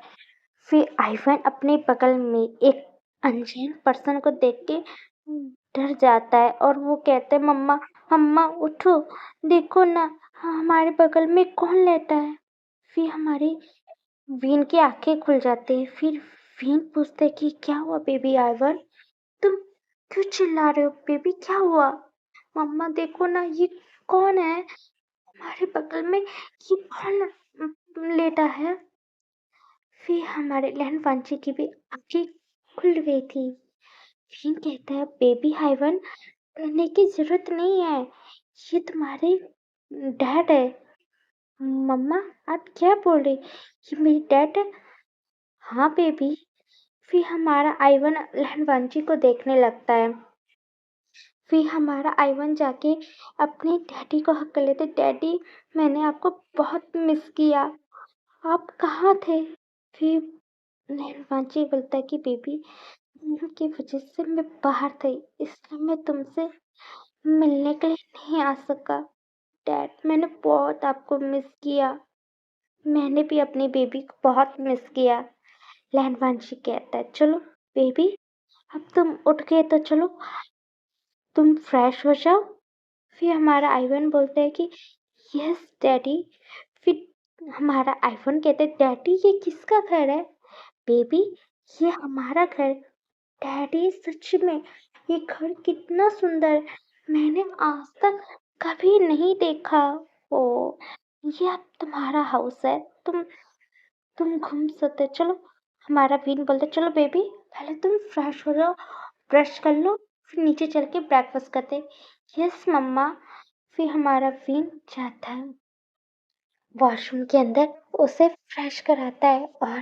फिर आइवन अपने बगल में एक अनजान पर्सन को देख के डर जाता है और वो कहता है, मम्मा मम्मा उठो, देखो ना हमारे बगल में कौन लेटा है। फिर हमारी वीन की आंखें खुल जाती है। फिर वीन पूछते है कि क्या हुआ बेबी आइवन, तुम क्यों चिल्ला रहे हो बेबी, क्या हुआ। मम्मा देखो ना ये कौन है हमारे बगल में, ये कौन लेटा है। फिर हमारे लैंड वांची की भी आंखें खुल गई थी। फिर कहता है, बेबी हाइवन डरने की जरूरत नहीं है, ये तुम्हारे डैड है। मम्मा, आप क्या बोल रही? ये मेरी डैड है? हाँ बेबी। फिर हमारा आइवन लहनवांची को देखने लगता है। फिर हमारा आइवन जाके अपने डैडी को हक कर लेते, डैडी मैंने आपको बहुत मिस किया, आप कहाँ थे? फिर लहनवांची बोलता है कि बेबी की वजह से मैं बाहर थी, इसलिए मैं तुमसे मिलने के लिए नहीं आ सका। डैड मैंने बहुत आपको मिस किया। मैंने भी अपनी बेबी को बहुत मिस किया। लहनवांशी कहता है चलो बेबी, अब तुम उठ गए तो चलो तुम फ्रेश हो जाओ। फिर हमारा आइवन बोलता है कि यस डैडी। फिर हमारा आइवन कहते है डैडी ये किसका घर है? बेबी ये हमारा घर। डैडी सच में ये घर कितना सुंदर, मैंने आज तक कभी नहीं देखा। ओ ये अब तुम्हारा हाउस है, तुम घूम सकते हो। चलो हमारा बीन बोलते चलो बेबी पहले तुम फ्रेश हो जाओ, ब्रश कर लो, फिर नीचे चल के ब्रेकफास्ट करते। यस मम्मा। फिर हमारा बीन जाता है वॉशरूम के अंदर, उसे फ्रेश कराता है और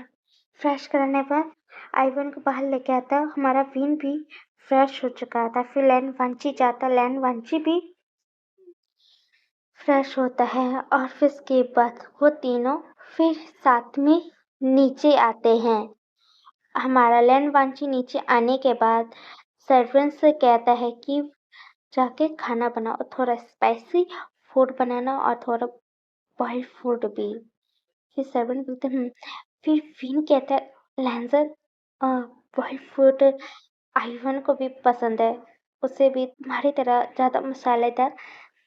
फ्रेश कराने के बाद आइवन को बाहर लेके आता है। हमारा बीन भी फ्रेश हो चुका था। फिर लैन वांची जाता, लैन वांची भी फ्रेश होता है और फिर इसके बाद वो तीनों फिर साथ में नीचे आते हैं। हमारा लैन वांची नीचे आने के बाद सर्वेंट से कहता है कि जाके खाना बनाओ, थोड़ा स्पाइसी फूड बनाना और थोड़ा बॉइल्ड फूड भी। फिर सर्वेंट बोलते हैं फिर फिन कहता है लैंजर बॉइल्ड फूड आइवन को भी पसंद है, उसे भी तुम्हारी तरह ज़्यादा मसालेदार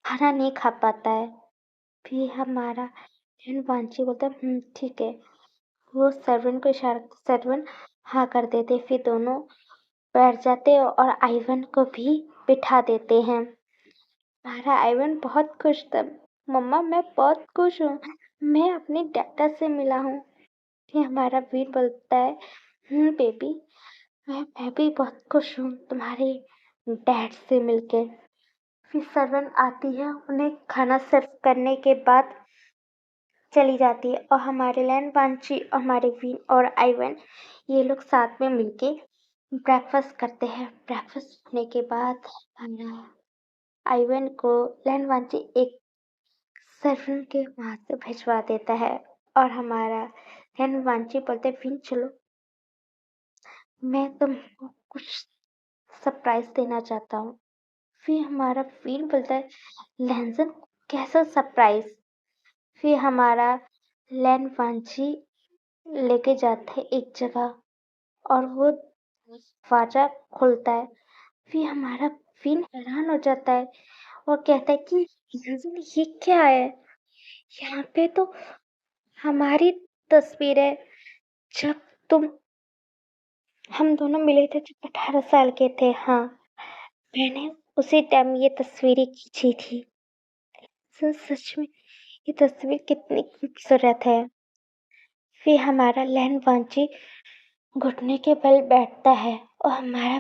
खाना नहीं खा पाता है। फिर हमारा लैन वांची बोलता है ठीक है। वो सर्वेंट को इशारा, सर्वेंट हाँ कर देते। फिर दोनों बैठ जाते और आइवन को भी बिठा देते हैं। हमारा आइवन बहुत खुश था। मम्मा मैं बहुत खुश हूँ, मैं अपनी डैडा से मिला हूँ। फिर हमारा वीर बोलता है बेबी मैं भी बहुत खुश हूँ तुम्हारे डैड से मिलके। फिर सर्वेंट आती है, उन्हें खाना सर्व करने के बाद चली जाती है और हमारे लैन वांची और हमारे वीन और आइवन ये लोग साथ में मिलके ब्रेकफास्ट करते हैं। ब्रेकफास्ट करने के बाद हमारा आइवन को लैन वांची एक सर्वेंट के वहां से भिजवा देता है और हमारा लैन वांची बोलते वीन चलो मैं तुमको कुछ सरप्राइज देना चाहता हूँ। फिर हमारा वीन बोलता है लैंजन कैसा सरप्राइज? फिर हमारा लैन वांची लेके जाते हैं एक जगह और वो दरवाजा खुलता है। फिर हमारा फिन हैरान हो जाता है और कहता है कि ये क्या है? यहाँ पे तो हमारी तस्वीर है, जब हम दोनों मिले थे जब 18 साल के थे। हाँ मैंने उसी टाइम ये तस्वीरें खींची थी। सच में ये तस्वीर कितनी खूबसूरत है। फिर हमारा लैन वांची घुटने के बल बैठता है और हमारा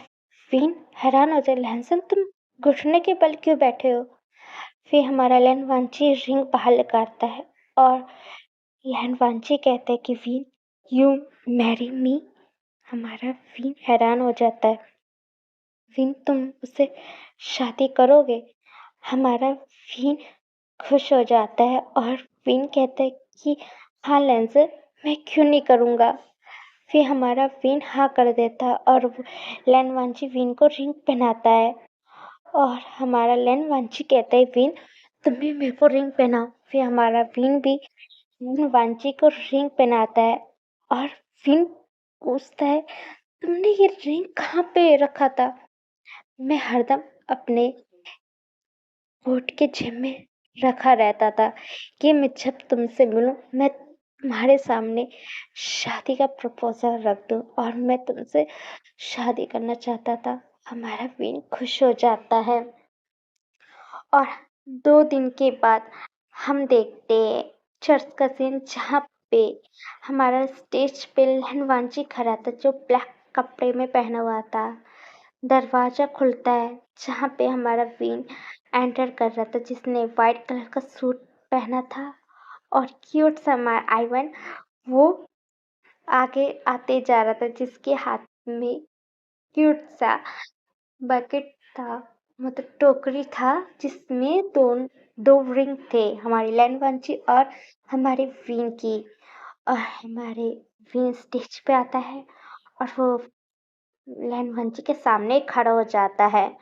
फिन हैरान हो जाए, लहसन तुम घुटने के बल क्यों बैठे हो? फिर हमारा लैन वांची रिंग बाहर निकालता है और लैन वांची कहते हैं कि फिन यू मैरी मी। हमारा फिन हैरान हो जाता है, फिन तुम उससे शादी करोगे? हमारा फिन खुश हो जाता है और फिन कहता है कि हाँ लेंसर मैं क्यों नहीं करूँगा। फिर हमारा विन हाँ कर देता है और लैन वांची विन को रिंग पहनाता है और हमारा लैन वांची कहता है विन तुम भी मेरे को रिंग पहनाओ। फिर हमारा विन भी लैन वांची को रिंग पहनाता है और विन पूछता है तुमने ये रिंग कहाँ पे रखा था? मैं हरदम अपने कोट के जेब में रखा रहता था कि मैं जब तुमसे मिलूं मैं तुम्हारे सामने शादी का प्रपोजल रख दूं और मैं तुमसे शादी करना चाहता था। हमारा विन खुश हो जाता है और 2 दिन के बाद हम देखते हैं चर्च का सीन, जहाँ पे हमारा स्टेज पे लहनवांची खड़ा था जो ब्लैक कपड़े में पहना हुआ था। दरवाजा खुलता है जहाँ पे हमारा विन एंटर कर रहा था जिसने वाइट कलर का सूट पहना था और क्यूट सा आइवन वो आगे आते जा रहा था, जिसके हाथ में क्यूट सा बकेट था, मतलब टोकरी था, जिसमें दो रिंग थे, हमारी लैंडवांची और हमारे वीन की। और हमारे वीन स्टेज पे आता है और वो लैंडवांची के सामने खड़ा हो जाता है।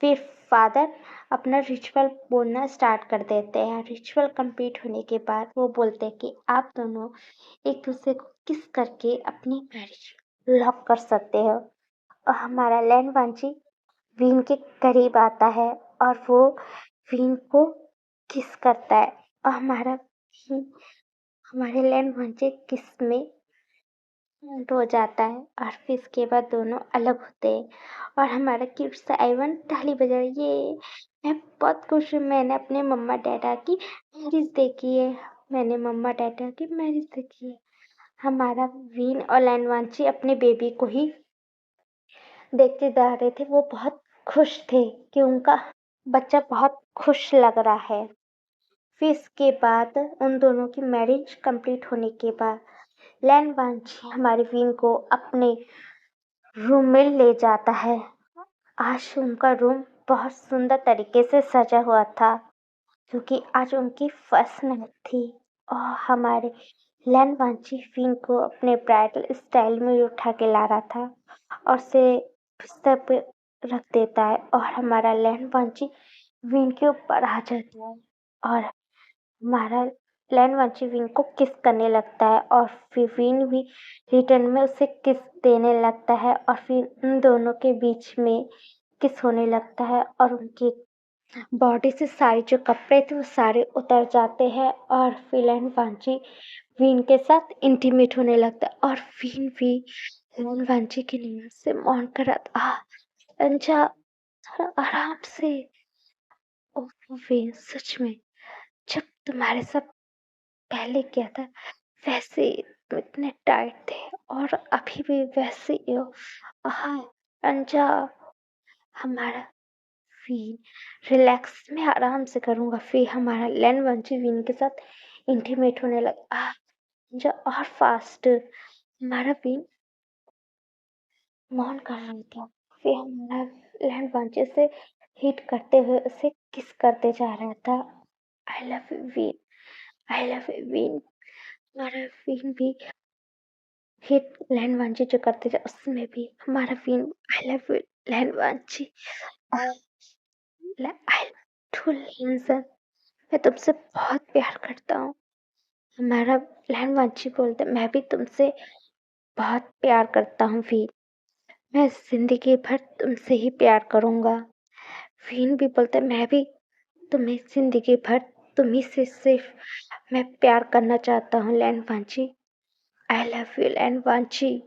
फिर फादर अपना रिचुअल बोलना स्टार्ट कर देते हैं। रिचुअल कंप्लीट होने के बाद वो बोलते हैं कि आप दोनों एक दूसरे को किस करके अपनी मैरिज लॉक कर सकते हो। और हमारा लैंडवांची वीन के करीब आता है और वो वीन को किस करता है और हमारे लैंडवांची किस में हो जाता है। और फिर इसके बाद दोनों अलग होते हैं और हमारा क्यूट सा आइवन ताली बजा रहा है। ये मैं बहुत खुश हूँ, मैंने अपने मम्मा डैडा की मैरिज देखी है, मैंने मम्मा डैडा की मैरिज देखी है। हमारा वीन और लैंडवांची अपने बेबी को ही देखते जा रहे थे। वो बहुत खुश थे कि उनका बच्चा बहुत खुश लग रहा है। फिर इसके बाद उन दोनों की मैरिज कंप्लीट होने के बाद लैंडवांची हमारे वीन को अपने रूम में ले जाता है। आज उनका रूम बहुत सुंदर तरीके से सजा हुआ था, क्योंकि आज उनकी फर्स्ट नाइट थी। और हमारे लैंडवांची वीन को अपने ब्राइडल स्टाइल में उठा के ला रहा था और उसे बिस्तर पे रख देता है और हमारा लैंडवांची वीन के ऊपर आ जाता है और हमारा लैंडवांची विंग को किस करने लगता है और फिर विंग भी रिटर्न में उसे किस देने लगता है और फिर उन दोनों के बीच में किस होने लगता है और उनकी बॉडी से सारे जो कपड़े थे वो सारे उतर जाते हैं और फिर लैंडवांची विन के साथ इंटीमेट होने लगता है और विन भी लैंडवांची के लिए से मौन कर रहा था। अंजा थोड़ा आराम से। ओह विन, सच में जब तुम्हारे साथ पहले किया था वैसे तुम इतने टाइट थे और अभी भी वैसे ही हो। हाँ अंजा, हमारा वीन रिलैक्स में आराम से करूँगा। फिर हमारा लैंडवांची वीन के साथ इंटीमेट होने लगा। अंजा और फास्ट। हमारा वीन मौन कर रहा था। फिर हमारा लैंडवांची से हिट करते हुए उसे किस करते जा रहा था। आई लव यू वीन, आई लव यू वीन। हमारा वीन भी हिट लैंडवांची जो करते थे उसमें भी हमारा वीन आई लव यू लैंडवांची, आई टू लैंसन, मैं तुमसे बहुत प्यार करता हूँ। हमारा लैंडवांची बोलते मैं भी तुमसे बहुत प्यार करता हूँ वीन, मैं जिंदगी भर तुमसे ही प्यार करूँगा। वीन भी बोलते मैं भी तुम्हें जिंदगी भर तुम्ही से सिर्फ मैं प्यार करना चाहता हूँ लैंडवांची, आई लव यू लैंडवांची।